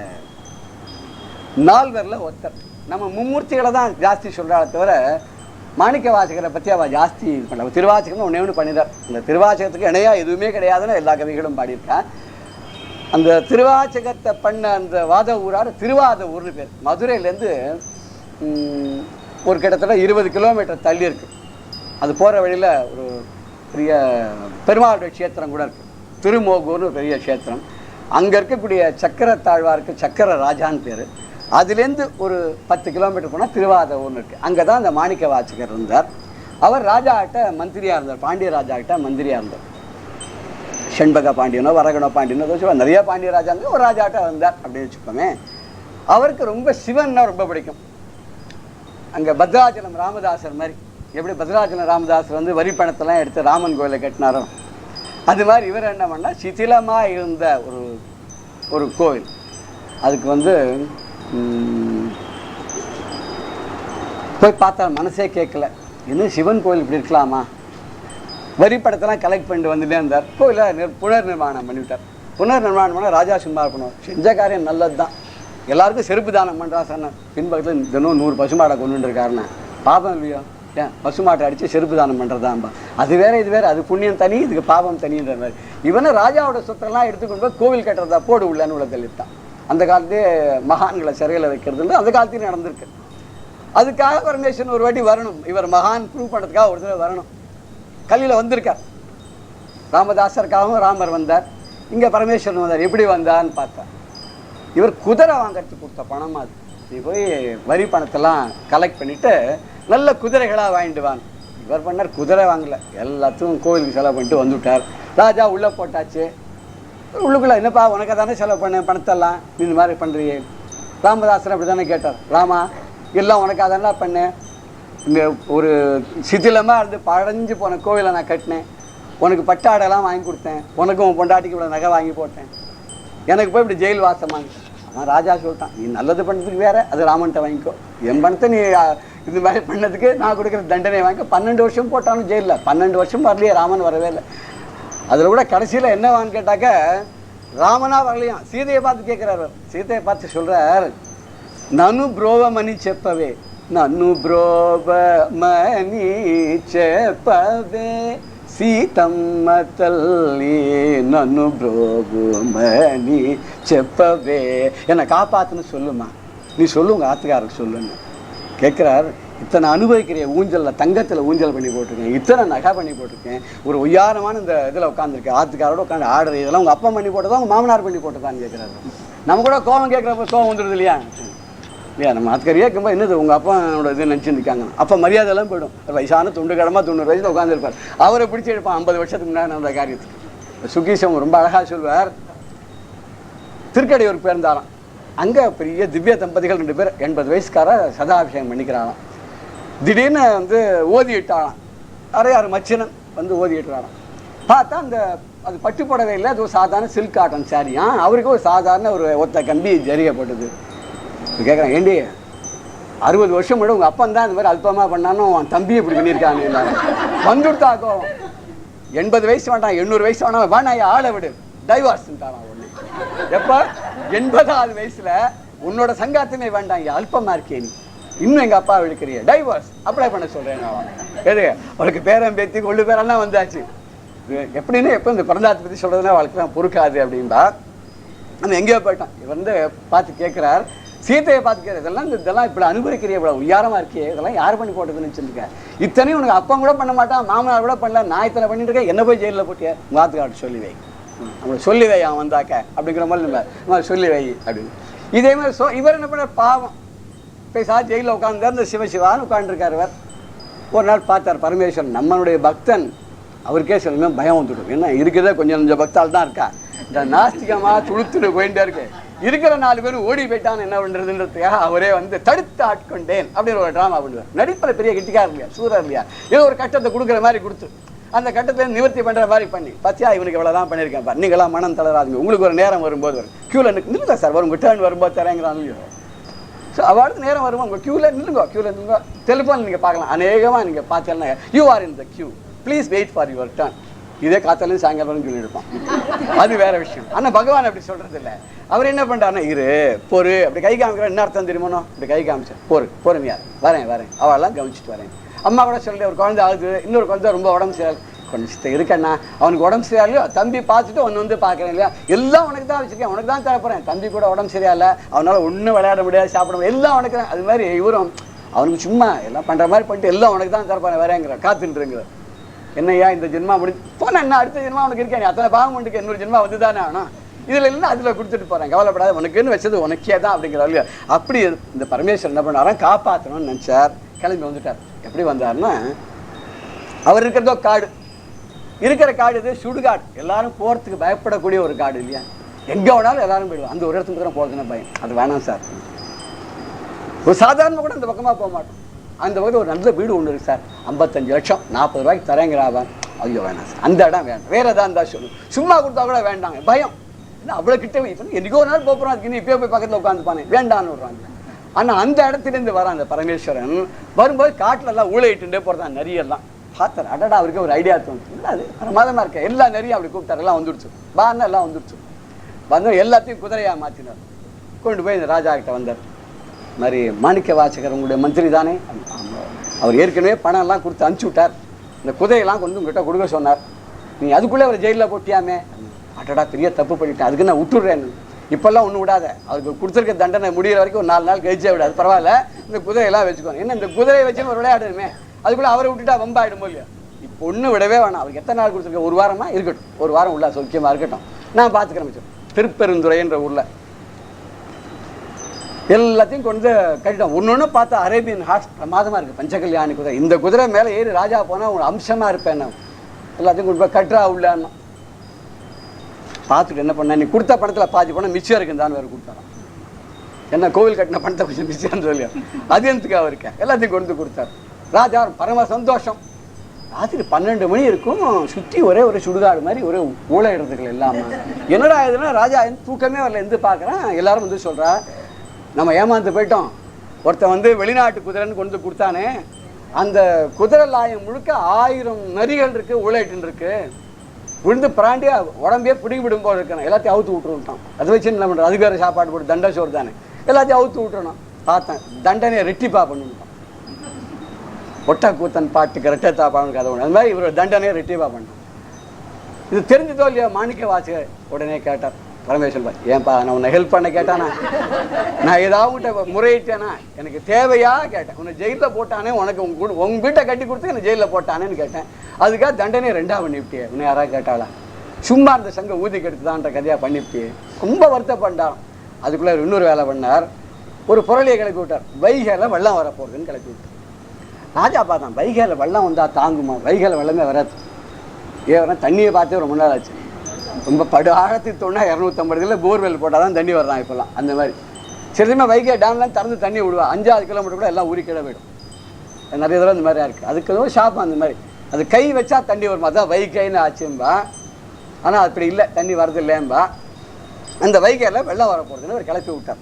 நால்வரில் ஒருத்தர். நம்ம மும்மூர்த்திகளை தான் ஜாஸ்தி சொல்கிறாளே தவிர மாணிக்க வாசகரை பற்றி அவள் ஜாஸ்தி பண்ண. திருவாசகம் ஒன்றே ஒன்று பண்ணிடுறார். இந்த திருவாசகத்துக்கு இணையாக எதுவுமே கிடையாதுன்னு எல்லா கவிகளும் பாடியிருக்கேன். அந்த திருவாச்சகத்தை பண்ண அந்த வாத ஊரார் திருவாத ஊர்னு பேர். மதுரையிலேருந்து ஒரு கிட்டத்தட்ட 20 கிலோமீட்டர் தள்ளி இருக்குது. அது போகிற வழியில் ஒரு பெரிய பெருமாளுடைய க்ஷேத்திரம் கூட இருக்குது, திருமோகூர்னு பெரிய க்ஷேத்திரம். அங்கே இருக்கக்கூடிய சக்கரத்தாழ்வாருக்கு சக்கர ராஜான்னு பேர். அதுலேருந்து ஒரு 10 கிலோமீட்டர் போனால் திருவாத ஊர்னு இருக்குது. அங்கே தான் அந்த மாணிக்க வாசகர் இருந்தார். அவர் ராஜாக்கிட்ட மந்திரியாக இருந்தார், பாண்டிய ராஜாக்கிட்ட மந்திரியாக இருந்தார். செண்பக பாண்டியனோ வரகணோ பாண்டியனோ சொல்லுவாங்க, நிறைய பாண்டிய ராஜா இருந்து ஒரு ராஜாட்ட வந்தார் அப்படின்னு வச்சுக்கோமே. அவருக்கு ரொம்ப சிவன்னா ரொம்ப பிடிக்கும். அங்கே பத்ராச்சலம் ராமதாசர் மாதிரி, எப்படி பத்ராச்சலம் ராமதாசர் வந்து வரி பணத்தெல்லாம் எடுத்து ராமன் கோயிலை கட்டினாரோ அது மாதிரி இவர் என்ன பண்ணால் சிதிலமாக இருந்த ஒரு கோவில், அதுக்கு வந்து போய் பார்த்தா மனசே கேட்கல, இன்னும் சிவன் கோயில் இப்படி இருக்கலாமா, வரி படத்தெல்லாம் கலெக்ட் பண்ணிட்டு வந்துட்டே இருந்தார். கோயிலை புனர் நிர்மாணம் பண்ணிவிட்டார். புனர் நிர்மாணம் பண்ணால் ராஜா சும்மா இருக்கணும், செஞ்ச காரியம் நல்லது தான், எல்லாருக்கும் செருப்பு தானம் பண்ணுறா சொன்னேன். பின்பக்கத்தில் தினம் 100 பசுமாடை கொண்டு இருக்காருண்ணே, பாபம் இல்லையோ, ஏன் பசுமாட்டை அடித்து செருப்பு தானம் பண்ணுறதாம்பா, அது வேறு இது வேறு, அது புண்ணியம் தனி இதுக்கு பாவம் தனின்ற மாதிரி. இவனை ராஜாவோட சொத்தெல்லாம் எடுத்துக்கொண்டு போய் கோவில் கட்டுறதா போடு உள்ளன்னு உள்ள தெளித்தான். அந்த காலத்தே மகான்களை சிறையில் வைக்கிறதுல அந்த காலத்தையும் நடந்திருக்கு. அதுக்காக பரமேஸ்வரன் ஒரு வாட்டி வரணும், இவர் மகான் ப்ரூவ் பண்ணுறதுக்காக ஒரு தடவை வரணும். கல்லில் வந்திருக்கார். ராமதாசருக்காகவும் ராமர் வந்தார், இங்கே பரமேஸ்வரன் வந்தார். எப்படி வந்தான்னு பார்த்தா இவர் குதிரை வாங்கிறதுக்கு கொடுத்த பணமா அது. நீ போய் வரி பணத்தெல்லாம் கலெக்ட் பண்ணிவிட்டு நல்ல குதிரைகளாக வாங்கிடுவான். இவர் பண்ணார், குதிரை வாங்கலை, எல்லாத்துக்கும் கோவிலுக்கு செலவு பண்ணிட்டு வந்துவிட்டார். ராஜா உள்ளே போட்டாச்சு. உள்ளுக்குள்ளே என்னப்பா உனக்கு தானே செலவு பண்ண பணத்தெல்லாம் நீ இந்த மாதிரி பண்ணுறியே. ராமதாசன் அப்படி தானே கேட்டார், ராமா எல்லாம் உனக்கு அதெல்லாம் பண்ணேன், இந்த ஒரு சிதிலமாக இருந்து பழஞ்சு போன கோவிலை நான் கட்டினேன், உனக்கு பட்டாடெல்லாம் வாங்கி கொடுத்தேன், உனக்கும் உன் பொண்டாட்டிக்கு இவ்வளோ நகை வாங்கி போட்டேன், எனக்கு போய் இப்படி ஜெயில் வாசம் வாங்கி. அவன் ராஜா சொல்லிட்டான், நீ நல்லது பண்ணுறதுக்கு வேறு, அது ராமன்ட்ட வாங்கிக்கோ, என் பணத்தை நீ இது மாதிரி பண்ணதுக்கு நான் கொடுக்குற தண்டனை வாங்கிக்கோ. 12 வருஷம் போட்டாலும் ஜெயிலில், 12 வருஷம் வரலையே, ராமன் வரவே இல்லை. அதில் கூட கடைசியில் என்னவான்னு கேட்டாக்க ராமனா வரலையாம், சீதையை பார்த்து கேட்குறாரு. சீதையை பார்த்து சொல்கிறார், நனு புரோவமணி செப்பவே, நன்னு புரோபமணி செப்பவே சீதம்ம தல்லி, நன்னு புரோபமணி செப்பவே, என்னை காப்பாத்துன்னு சொல்லுமா, நீ சொல்லு உங்கள் ஆத்துக்காரருக்கு சொல்லுன்னு கேட்குறார். இத்தனை அனுபவிக்கிற ஊஞ்சலில் தங்கத்தில் ஊஞ்சல் பண்ணி போட்டிருக்கேன், இத்தனை நகை பண்ணி போட்டிருக்கேன், ஒரு உயரமான இந்த இதில் உட்காந்துருக்கேன், ஆத்துக்காரோட உட்காந்து ஆடுறது, இதெல்லாம் உங்கள் அப்பா பண்ணி போட்டதா உங்கள் மாமனார் பண்ணி போட்டதான்னு கேட்குறாரு. நம்ம கூட கோவம் கேட்குறப்ப கோவம் வந்துடுது இல்லையா இல்லையா, நம்ம ஆத்துக்காரி கேட்கும்போது என்னது உங்கள் அப்பாவோட இது நினச்சிருக்காங்க, அப்போ மரியாதையெல்லாம் போய்டும். வயசான துண்டு கடமாக 90 வயசில் உட்காந்துருப்பார், அவரை பிடிச்சி எடுப்பான் 50 வருஷத்துக்கு முன்னாடி அந்த காரியத்துக்கு. சுகீஷம் ரொம்ப அழகாக சொல்வார். திருக்கடையூர் பேர்ந்தாராம், அங்கே பெரிய திவ்ய தம்பதிகள் 2 பேர் 80 வயசுக்கார சதாபிஷேகம் பண்ணிக்கிறாராம். திடீர்னு வந்து ஓதிட்டாராம், யார் மச்சினன் வந்து ஓதிட்டாராம். பார்த்தா அந்த அது பட்டு புடவை இல்லை, அது ஒரு சாதாரண சில்க் காட்டன் சாரியா, அவருக்கு ஒரு சாதாரண ஒரு ஒத்த கம்பி ஜரிகப்பட்டது. கேட்குறான், ஏண்டி 60 வருஷம் கூட உங்கள் அப்பன் தான் இந்த மாதிரி அல்பமாக பண்ணாலும் அவன் தம்பி இப்படி பண்ணியிருக்காங்க வந்துட்டாக்கோ 80 வயசு வேண்டாம் 800 வயசு வேணாலும் வேணாம் ஆளை விடு டைவார்ஸ்ன்ட்டான் ஒன்று. எப்போ 80வது வயசில் உன்னோட சங்காத்தமே வேண்டாம் அல்பமாக இருக்கே நீ இன்னும் எங்கள் அப்பா இழுக்கிறிய டைவர்ஸ் அப்ளை பண்ண சொல்கிறேன் நான். எது அவளுக்கு பேரன் பேத்தி கொள்ளு பேரெல்லாம் வந்தாச்சு. எப்படின்னு எப்போ இந்த பிறந்தாத்தை பற்றி சொல்கிறதுனா அவளுக்கு தான் பொறுக்காது அப்படின்பா. நம்ம எங்கேயோ போயிட்டோம். இவர் வந்து பார்த்து கேட்குறார், சீத்தையை பார்த்து கேட்குற இதெல்லாம் இப்படி அனுபவிக்கிறிய இவ்வளோ உயரமாக இருக்கே இதெல்லாம் யார் பண்ணி போட்டதுன்னு வச்சுருக்கேன். இத்தனையும் உனக்கு அப்பா கூட பண்ண மாட்டான் மாமனார் கூட பண்ணல நான் இத்தனை பண்ணிட்டு இருக்கேன் என்ன போய் ஜெயிலில் போட்டியா உங்கள் ஆத்துக்காட்டு சொல்லி வை நம்மளை சொல்லி வை அவன் வந்தாக்க அப்படிங்கிற மாதிரி நம்ம சொல்லி வை அப்படின்னு. இதே மாதிரி இவர் என்ன பண்ண பாவம் பேசா ஜெயிலில் உட்காந்துருந்தார். இந்த சிவசிவான்னு உட்காந்துருக்கார். இவர் ஒரு நாள் பார்த்தார் பரமேஸ்வரன் நம்மளுடைய பக்தன் அவருக்கே சில பயம் வந்துடும். ஏன்னா இருக்கிறதே கொஞ்சம் பக்தால் தான் இருக்கா இந்த நாஸ்திகமாக துளுத்துட்டு போயிட்டே இருக்கு. இருக்கிற 4 பேர் ஓடி போயிட்டான்னு என்ன பண்ணுறதுன்றதுக்காக அவரே வந்து தடுத்து ஆட்கொண்டேன் அப்படின்னு ஒரு ட்ராமா பண்ணுவார். நடிப்பில் பெரிய கெட்டிக்கார் இல்லையா சூரர் இல்லையா ஏதோ ஒரு கட்டத்தை கொடுக்குற மாதிரி கொடுத்து அந்த கட்டத்தை நிவர்த்தி பண்ணுற மாதிரி பண்ணி பார்த்தியா இவனுக்கு இவ்வளோ தான் பண்ணியிருக்கேன் பார் நீங்களாம் மனம் தளராதுங்க உங்களுக்கு ஒரு நேரம் வரும்போது வரும் க்யூவில் நில்லுங்க சார் வரும் உங்கள் டேர்ன் வரும்போது தரேங்கிறான் இல்லையோ. ஸோ அவார்டு நேரம் வருவோம் உங்கள் க்யூவில் நில்லுங்க டெலிஃபோன் நீங்கள் பார்க்கலாம் அநேகமாக நீங்கள் பார்த்தீங்கன்னா you are in the queue please wait for your turn இதே காத்தாலும் சாயங்காலம் சொல்லியிருப்பான். அது வேற விஷயம். ஆனால் பகவான் அப்படி சொல்கிறது இல்லை. அவர் என்ன பண்ணுறாருன்னா இரு பொறு அப்படி கை காமிக்கிற என்ன அர்த்தம் தெரியுமோ இப்படி கை காமிச்சேன் பொறுமையா வரேன் அவெல்லாம் கவனிச்சுட்டு வரேன். அம்மா கூட சொல்லி ஒரு குழந்தை ஆகுது இன்னொரு குழந்தை ரொம்ப உடம்பு சரியாது கொஞ்சம் இருக்கண்ணா அவனுக்கு உடம்பு சரியாலையோ தம்பி பார்த்துட்டு ஒன்று வந்து பார்க்குறேன் இல்லையா எல்லாம் உனக்கு தான் வச்சுருக்கேன் உனக்கு தான் தரப்போகிறேன் தம்பி கூட உடம்பு சரியாயில்ல அவனால் ஒன்றும் விளையாட முடியாது சாப்பிட முடியாது எல்லாம் உனக்கு அது மாதிரி இவரும் அவனுக்கு சும்மா எல்லாம் பண்ணுற மாதிரி பண்ணிட்டு எல்லாம் உனக்கு தான் தரப்போறேன் வரேங்கிற காத்துட்டுருங்கிற என்னையா இந்த ஜென்மா முடிஞ்சு போனால் என்ன அடுத்த ஜென்மா உனக்கு இருக்கேன் அத்தனை பாவம் உண்டுக்கு இன்னொரு ஜென்மா வந்து தானே ஆகணும் இதில் இல்லை அதில் கொடுத்துட்டு போகிறேன் கவலைப்படாத உனக்குன்னு வச்சது உனக்கே தான் அப்படிங்கிற இல்லையா. அப்படி இந்த பரமேஸ்வரன் என்ன பண்ணாராம் காப்பாற்றணும்னு நினச்சார். கிளம்பி வந்துட்டார். எப்படி வந்தார்னா அவர் இருக்கிறதோ காடு இருக்கிற காடு இது சுடுகாடு எல்லாரும் போகிறதுக்கு பயப்படக்கூடிய ஒரு காடு இல்லையா எங்கே வேணாலும் எல்லாரும் போயிடுவோம் அந்த ஒரு இடத்துக்கு தான் போகிறதுனா பயம் அது வேணாம் சார். ஒரு சாதாரணமாக கூட அந்த பக்கமாக போக மாட்டோம். அந்த பக்கத்தில் ஒரு நல்ல வீடு ஒன்று இருக்குது சார் 55 லட்சம் 40 ரூபாய்க்கு தரேங்கிறாவன் ஐயோ வேணாம் சார் அந்த இடம் வேண்டாம் வேறு எதாவது இருந்தால் சொல்லு சும்மா கொடுத்தா கூட வேண்டாங்க பயம் இல்லை அவ்வளோ கிட்ட இப்போ என்றைக்கோ ஒரு நாள் போகிறோம் அதுக்கு இப்போயே போய் பக்கத்தில் உட்காந்துப்பானே வேண்டான்னு விடுறாங்க. ஆனால் அந்த இடத்துலேருந்து வர அந்த பரமேஸ்வரன் வரும்போது காட்டிலெல்லாம் ஊழையிட்டுட்டே போகிறதான் நரியெல்லாம் பார்த்தார். அடடா அவருக்கு ஒரு ஐடியா தோணும் இல்லை அது பிரமாதமாக இருக்க எல்லா நரியும் அப்படி கூப்பிட்டார் எல்லாம் வந்துடுச்சு பான்னு எல்லாம் வந்துடுச்சு வந்து எல்லாத்தையும் குதிரையாக மாற்றினார். கொண்டு போய் இந்த ராஜா கிட்ட வந்தார். மாதிரி மாணிக்க வாசகர் உங்களுடைய மந்திரி தானே அவர் ஏற்கனவே பணம் எல்லாம் கொடுத்து அனுப்பிச்சி விட்டார் இந்த குதிரையெல்லாம் கொண்டு உங்ககிட்ட கொடுக்க சொன்னார் நீ அதுக்குள்ளே அவர் ஜெயிலில் போட்டியாமே அட்டடா பெரிய தப்பு பண்ணிட்டேன் அதுக்கு நான் விட்டுடுறேன் இப்போல்லாம் ஒன்றும் விடாத அவருக்கு கொடுத்துருக்க தண்டனை முடிகிற வரைக்கும் ஒரு 4 நாள் கழிச்சே விடாது பரவாயில்ல இந்த குதிரையெல்லாம் வச்சுக்கோங்க என்ன இந்த குதிரையை வச்சு ஒரு விளையாடுமே அதுக்குள்ளே அவரை விட்டுட்டா வம்பாயிடுமோ இல்லையா இப்போ ஒன்றும் விடவே வேணாம் அவருக்கு எத்தனை நாள் கொடுத்துருக்க ஒரு வாரமாக இருக்கட்டும் ஒரு வாரம் உள்ள சௌக்கியமாக இருக்கட்டும் நான் பார்த்துக்கிறேன் மிச்சம் திருப்பெருந்துறைன்ற ஊரில் எல்லாத்தையும் கொண்டு கட்டிட்டோம். ஒன்று பார்த்தா அரேபியன் ஹார்ஸ் பிரமாதமாக இருக்குது பஞ்சகல்யாணி குதிரை இந்த குதிரை மேலே ஏறி ராஜா போனால் ஒரு அம்சமாக இருப்பேன் நான் எல்லாத்தையும் கொண்டு போய் கட்டுறா உள்ளான்னு பார்த்துட்டு என்ன பண்ணேன் நீ கொடுத்த பணத்தில் பாதி பணம் மிச்சம் இருக்குந்தான்னு வேறு கொடுத்தாரான் என்ன கோவில் கட்டின பணத்தை கொஞ்சம் மிச்சம் இல்லையா அது எதுக்காக இருக்கேன் எல்லாத்தையும் கொண்டு கொடுத்தாரு. ராஜா பரம சந்தோஷம். ராத்திரி 12 மணி இருக்கும் சுற்றி ஒரே ஒரு சுடுகாடு மாதிரி ஒரே ஊழையிடத்துக்கள் இல்லாமல் என்னடா இதுன்னா ராஜா தூக்கமே வரல எந்த பார்க்குறேன் எல்லாரும் வந்து சொல்கிறா நம்ம ஏமாந்து போயிட்டோம் ஒருத்தன் வந்து வெளிநாட்டு குதிரைன்னு கொண்டு கொடுத்தானே அந்த குதிரை லாயம் முழுக்க 1000 நரிகள் இருக்குது ஊழையிட்டு இருக்கு விழுந்து பிராண்டியா உடம்பே பிடிங்கி விடும் போது இருக்கணும் எல்லாத்தையும் அவுத்து விட்டுருட்டான் அதை வச்சு என்ன பண்ணுறோம் அதுக்கு வேறு சாப்பாடு போட்டு தண்டை சோறு தானே எல்லாத்தையும் அவுத்து விட்டுறணும் பார்த்தேன் தண்டனையை ரெட்டிப்பா பண்ணிவிட்டான் ஒட்டா கூத்தன் பாட்டுக்கு ரெட்டத்தா பாவனுக்கு அதை ஒன்று அது மாதிரி இவர் தண்டனையை ரெட்டிப்பா பண்ணான். இது தெரிஞ்சதோ இல்லையா மாணிக்க வாசகர் உடனே கேட்டார் பரமேஸ்வரன் ஏன்பா நான் உன்னை ஹெல்ப் பண்ண கேட்டானா நான் ஏதாவது உங்கள்கிட்ட முறையிட்டேனா எனக்கு தேவையா கேட்டேன் உன்னை ஜெயிலில் போட்டானே உனக்கு உங்கள் வீட்டை கட்டி கொடுத்து என்னை ஜெயிலில் போட்டானேன்னு கேட்டேன் அதுக்காக தண்டனையை 2ஆக பண்ணிவிட்டியே உன்னை யாராவது கேட்டாளா சும்மா அந்த சங்க ஊதி கெடுத்துதான்ற கதையாக பண்ணிவிட்டியே ரொம்ப வருத்தப்பட்டான். அதுக்குள்ளே இன்னொரு வேலை பண்ணார் ஒரு புரளியை கிளப்பி விட்டார் வைகையில் வெள்ளம் வரப்போகுதுன்னு கிளப்பி விட்டார். ராஜா பார்த்தான் வைகையில் வெள்ளம் வந்தால் தாங்குமா வைகையில் வெள்ளமே வராது ஏன்னா தண்ணியை பார்த்தே ரொம்ப நாள் ஆச்சு ரொம்ப படு ஆழத்துக்கு தோணா 250 போர்வெல் போட்டால் தான் தண்ணி வர்றான் இப்போல்லாம் அந்த மாதிரி சரிமா வைகை டேம்லாம் திறந்து தண்ணி விடுவா 5-6 கிலோமீட்டர் கூட எல்லாம் ஊறி கீழே போயிடும் நிறைய தடவை இந்த மாதிரி இருக்குது அதுக்கு ஏதோ ஷாப் அந்த மாதிரி அது கை வச்சா தண்ணி வருமா அதான் வைகைன்னு ஆச்சும்பா ஆனால் அப்படி இல்லை தண்ணி வரது இல்லையம்பா அந்த வைகையில் வெள்ளம் வரப்போகிறதுன்னு அவர் கிளப்பி விட்டார்.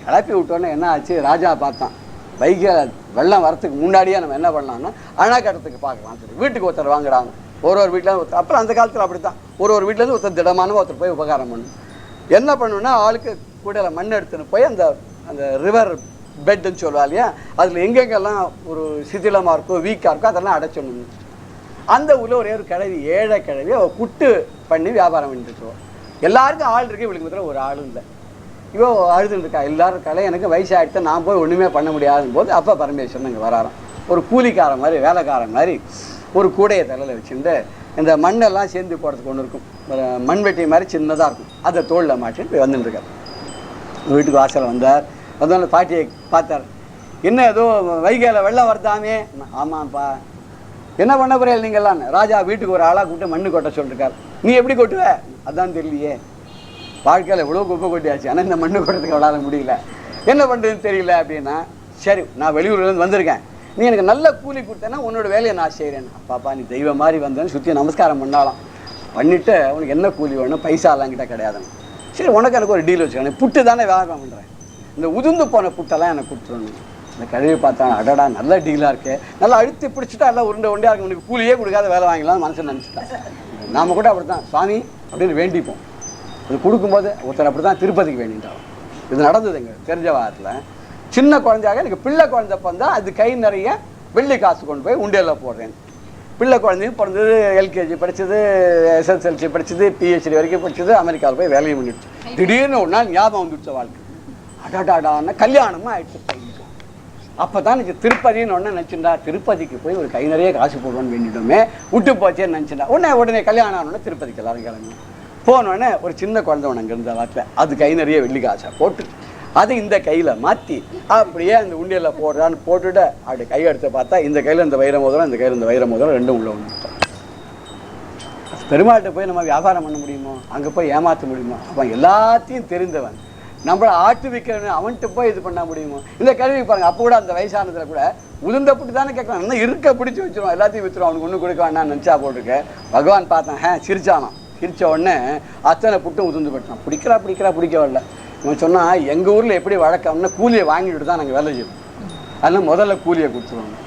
கிளப்பி விட்டோன்னே என்ன ஆச்சு ராஜா பார்த்தான் வைகை வெள்ளம் வரத்துக்கு முன்னாடியே நம்ம என்ன பண்ணலாம்னா அணை கட்டுறதுக்கு பார்க்கலாம் சரி வீட்டுக்கு ஒருத்தர் வாங்குறாங்க ஒரு வீட்டில் ஒருத்தர் அப்புறம் அந்த காலத்தில் அப்படி தான் ஒரு வீட்டிலேருந்து ஒருத்தர் திடமானவங்க ஒருத்தர் போய் உபகாரம் பண்ணணும் என்ன பண்ணணும்னா ஆளுக்கு கூடையில் மண் எடுத்துன்னு போய் அந்த அந்த ரிவர் பெட்டுன்னு சொல்லுவா இல்லையா அதில் எங்கெங்கெல்லாம் ஒரு சிதிலமாக இருக்கோ வீக்காக இருக்கோ அதெல்லாம் அடைச்சிடணும் அந்த ஊரில் ஒரே ஒரு கிழவி ஏழை கிழவி அவள் புட்டு பண்ணி வியாபாரம் பண்ணிட்டுருக்கோம் எல்லாருக்கும் ஆள் இருக்கு இவளுக்கு மாத்திரம் ஒரு ஆளும் இல்லை இவோ அழுதுன்னு இருக்கா எல்லாரும் இருக்காளே எனக்கு வயசாகிட்டு நான் போய் ஒன்றுமே பண்ண முடியாதுன்னு போது அப்போ பரமேஸ்வரன் இங்கே வராராம் ஒரு கூலிக்காரன் மாதிரி வேலைக்காரன் மாதிரி ஒரு கூடையை தலையில் வச்சுட்டு இந்த மண்ணெல்லாம் சேர்ந்து போடுறதுக்கு ஒன்று இருக்கும் ஒரு மண்வெட்டி மாதிரி சின்னதாக இருக்கும் அதை தோளில் மாட்டின்னு போய் வந்துட்டுருக்கார் வீட்டுக்கு வாசல் வந்தார் வந்தோடனே பாட்டியை பார்த்தார் என்ன ஏதோ வைகையில் வெள்ளம் வருதாமே ஆமாப்பா என்ன பண்ண போறீங்க நீங்கள்லாம் ராஜா வீட்டுக்கு ஒரு ஆளாக கூப்பிட்டு மண்ணு கொட்ட சொல்லிருக்காரு நீ எப்படி கொட்டுவ அதான் தெரியலையே வாழ்க்கையில் எவ்வளோ குப்பை கொட்டியாச்சு ஆனால் இந்த மண்ணு கொட்டுறதுக்கு அவளால் முடியல என்ன பண்ணுறதுன்னு தெரியல அப்படின்னா சரி நான் வெளியூர்லேருந்து வந்திருக்கேன் நீ எனக்கு நல்ல கூலி கொடுத்தேன்னா உன்னோட வேலையை நான் செய்கிறேன் அப்பாப்பா நீ தெய்வம் மாதிரி வந்தேன்னு சுற்றி நமஸ்காரம் பண்ணாலாம் பண்ணிவிட்டு உனக்கு என்ன கூலி வேணும் பைசாலாம் கிட்ட கிடையாதுன்னு சரி உனக்கு எனக்கு ஒரு டீல் வச்சுக்கணும் புட்டு தானே வியாபாரம் பண்ணுறேன் இந்த உதிர்ந்து போன புட்டெல்லாம் எனக்கு கொடுத்துடணும் இந்த கழுவி பார்த்தா அடடா நல்ல டீலாக இருக்கு நல்லா அழுத்தி பிடிச்சிட்டா எல்லாம் உருண்டை உண்டையாக இருக்கு உனக்கு கூலியே கொடுக்காத வேலை வாங்கலாம்னு மனசு நினச்சிட்டான் நாம் கூட அப்படி தான் சுவாமி அப்படின்னு வேண்டிப்போம் அது கொடுக்கும்போது ஒருத்தர் அப்படி தான் திருப்பதிக்கு வேண்டிட்டாலும் இது நடந்தது எங்கள் தெரிஞ்ச வாரத்தில் சின்ன குழந்தையாக எனக்கு பிள்ளை குழந்தைப்போ தான் அது கை நிறைய வெள்ளி காசு கொண்டு போய் உண்டியலில் போடுறேன் பிள்ளை குழந்தையும் பிறந்தது எல்கேஜி படித்தது எஸ்எஸ்எல்சி படித்தது பிஹெச்டி வரைக்கும் படித்தது அமெரிக்காவில் போய் வேலையும் பண்ணிடுச்சு திடீர்னு ஒரு நாள் ஞாபகம் வந்துடுச்ச வாழ்க்கை அடாடாடான்னா கல்யாணமாக ஆயிடுச்சு பையன் அப்போ தான் எனக்கு திருப்பதின்னு ஒன்று நினச்சிண்டா திருப்பதிக்கு போய் ஒரு கை நிறைய காசு போடுவோன்னு வேண்டிட்டோமே விட்டு போச்சேன்னு நினச்சிண்டா உடனே கல்யாணம் ஆனோடனே திருப்பதிக்கு எல்லாரும் கிளம்பி போனோடனே ஒரு சின்ன குழந்தை ஒன்று அங்கே இருந்த வாட்டில் அது கை நிறைய வெள்ளி காசை போட்டு அதை இந்த கையில் மாற்றி அப்படியே அந்த உண்டியலில் போடுறான்னு போட்டுட்டு அப்படி கை எடுத்து பார்த்தா இந்த கையில் இந்த வைர மோதிரம் இந்த கையில் இந்த வைர மோதிரம் ரெண்டும் உள்ள வந்துட்டோம் பெருமாள்கிட்ட போய் நம்ம வியாபாரம் பண்ண முடியுமோ அங்கே போய் ஏமாற்ற முடியுமோ அவன் எல்லாத்தையும் தெரிந்தவன் நம்மளை ஆட்டு விற்கிறவன் அவன்கிட்ட போய் இது பண்ண முடியுமோ இந்த கல்வி பாருங்க அப்போ கூட அந்த வயசானதில் கூட உளுந்த புட்டு தானே கேட்கலாம் இன்னும் இருக்க பிடிச்சி வச்சிருவான் எல்லாத்தையும் விற்றுருவான் அவனுக்கு ஒன்றும் கொடுக்க வேண்டாம் நினச்சா போட்டிருக்கேன் பகவான் பார்த்தேன் சிரிச்சானான் சிரித்த உடனே அத்தனை புட்டும் உதிர்ந்து போட்டான் பிடிக்க வரல இவன் சொன்னால் எங்கள் ஊரில் எப்படி வழக்கம்னா கூலியை வாங்கிட்டு தான் நாங்கள் வேலை செய்வோம் அதனால் முதல்ல கூலியை கொடுத்துருவாங்க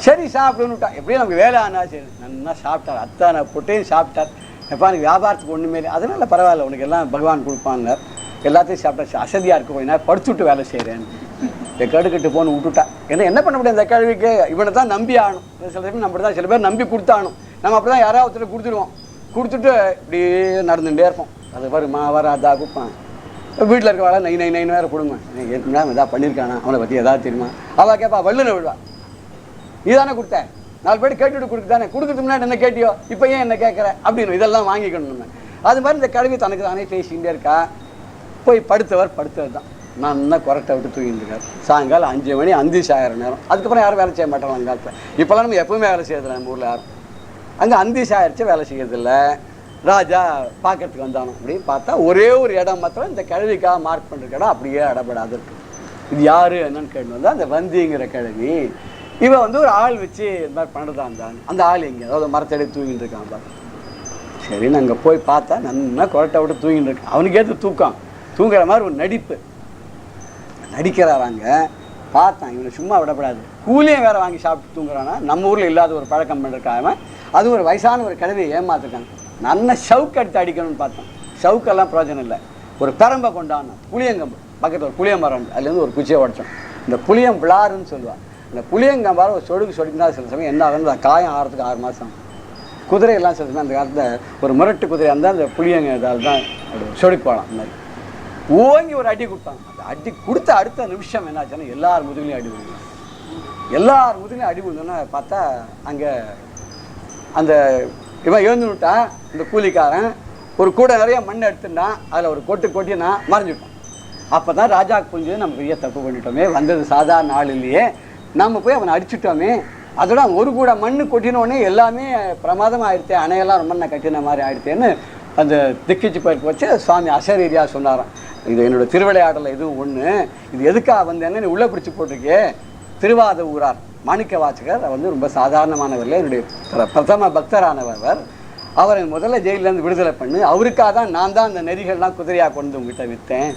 சரி சாப்பிடுன்னு விட்டான் எப்படியும் நமக்கு வேலை ஆனா சரி நல்லா சாப்பிட்டார் அத்தனை புட்டையும் சாப்பிட்டார் எப்போ எனக்கு வியாபாரத்துக்கு ஒன்றுமே இல்லை அதனால் பரவாயில்ல உனக்கு எல்லாம் பகவான் கொடுப்பாங்க எல்லாத்தையும் சாப்பிட்டா அசதியாக இருக்க போய் நான் படுத்துவிட்டு வேலை செய்கிறேன் கெடுக்கிட்டு போன்னு விட்டுட்டா ஏன்னா என்ன பண்ண முடியும் இந்த கேள்விக்கு இவனை தான் நம்பி ஆகணும் சில சமயம் நம்ம தான் சில பேர் நம்பி கொடுத்தாகணும் நம்ம அப்படி தான் யாராவது ஒருத்தர் கொடுத்துருவோம் கொடுத்துட்டு இப்படியே நடந்துகிட்டே இருப்போம் அது வருமா வராதா கொடுப்பான் வீட்டில் இருக்க வேலை நைன் வேறு கொடுங்க ஏற்கனவே எதாவது பண்ணியிருக்கானா அவனை பற்றி எதாவது தெரியுமா அவள் கேட்பா வல்லுன்னு விடுவா நீ தானே கொடுத்தேன் 4 பேர் கேட்டுவிட்டு கொடுக்குதானே கொடுக்குறதுக்கு முன்னாடி என்ன கேட்டியோ இப்போ ஏன் என்ன கேட்குற அப்படின்னு இதெல்லாம் வாங்கிக்கணும் நம்ம அது மாதிரி இந்த கல்வி தனக்கு தானே பேசிக்கிட்டே இருக்கா போய் படுத்தவர் தான் நான் இன்னும் கொரட்டை விட்டு தூங்கிட்டு இருக்கார் சாயங்காலம் 5 மணி அந்தி சாயிர நேரம் அதுக்கப்புறம் யாரும் வேலை செய்ய மாட்டாங்க அந்த காலத்தில் இப்போலாம் நம்ம எப்பவுமே வேலை செய்யறதில்ல நம்ம ஊரில் யாரும் அங்கே அந்தி சாயிடுச்சு வேலை செய்யறதில்ல ராஜா பார்க்கறதுக்கு வந்தானோ அப்படின்னு பார்த்தா ஒரே ஒரு இடம் மாத்திரம் இந்த கிழவிக்காக மார்க் பண்ணுற இடம் அப்படியே அடப்படாது இருக்கு இது யார் என்னன்னு கேட்டு வந்தால் அந்த வந்திங்கிற கிழவி இவன் வந்து ஒரு ஆள் வச்சு இந்த மாதிரி பண்ணுறதா இருந்தான் அந்த ஆள் எங்கே அதாவது மரத்தடி தூங்கிட்டு இருக்கான் பார்த்து சரின்னு அங்கே போய் பார்த்தா நல்லா கொரட்டை விட்டு தூங்கிட்டு இருக்கான் அவனுக்கு ஏற்று தூங்குற மாதிரி ஒரு நடிப்பு நடிக்கிறாராங்க பார்த்தான் இவனை சும்மா விடப்படாது கூலியும் வேறு வாங்கி சாப்பிட்டு தூங்குறானா நம்ம ஊரில் இல்லாத ஒரு பழக்கம் பண்ணிருக்காம அது ஒரு வயசான ஒரு கிழவியை ஏமாத்துருக்காங்க நல்ல ஷவுக்கு எடுத்து அடிக்கணும்னு பார்த்தோம் ஷவுக்கெல்லாம் பிரயோஜனம் இல்லை ஒரு பெரம்பை கொண்டாடணும் புளியங்கம்பு பக்கத்தில் ஒரு புளியமரம் அதுலேருந்து ஒரு குச்சியை உடச்சோம் இந்த புளியம் விளாருன்னு சொல்லுவாள் இந்த புளியங்கம்பால் ஒரு சொடுக்குனா சில சமயம் என்ன ஆகுது அந்த காயம் ஆகிறதுக்கு 6 மாதம் குதிரையெல்லாம் சில சமயம் அந்த காலத்தில் ஒரு முரட்டு குதிரை இருந்தால் அந்த புளியங்க இதால் தான் சொடுக்கு போகலாம் அந்த மாதிரி ஓங்கி ஒரு அடி கொடுத்தாங்க அந்த அடி கொடுத்த அடுத்த நிமிஷம் என்னாச்சுன்னா எல்லார் முதுகுலையும் அடி விழுந்தாங்க எல்லார் முதுகுலையும் அடி விழுந்தோன்னா பார்த்தா அங்கே அந்த இவன் எழுந்துட்டான் இந்த கூலிக்காரன் ஒரு கூட நிறைய மண் எடுத்துட்டான் அதில் ஒரு கொட்டினா மறைஞ்சிட்டான் அப்போ தான் ராஜாவுக்கு புரிஞ்சது நம்ம பெரிய தப்பு பண்ணிட்டோமே வந்தது சாதாரண ஆள் இல்லையே நம்ம போய் அவனை அடிச்சுட்டோமே அதோட ஒரு கூட மண் கொட்டினோடனே எல்லாமே பிரமாதமாக ஆயிடுத்தே அணையெல்லாம் ரொம்ப நான் கட்டின மாதிரி ஆயிடுத்தேன்னு அந்த திக்கிச்சு போயிட்டு வச்சு சுவாமி அசரீரியா சொன்னாராம் இது என்னோட திருவிளையாடலை எதுவும் ஒன்று இது எதுக்காக வந்தேன்னு நீ உள்ளே பிடிச்சி போட்டிருக்கே திருவாத ஊரார் மாணிக்க வாசகர் வந்து ரொம்ப சாதாரணமானவரில் என்னுடைய பிரதம பக்தரானவர் அவரை முதல்ல ஜெயிலேருந்து விடுதலை பண்ணி அவருக்காக தான் நான் தான் அந்த நெறிகள்லாம் குதிரையாக கொண்டு உங்ககிட்ட விற்றேன்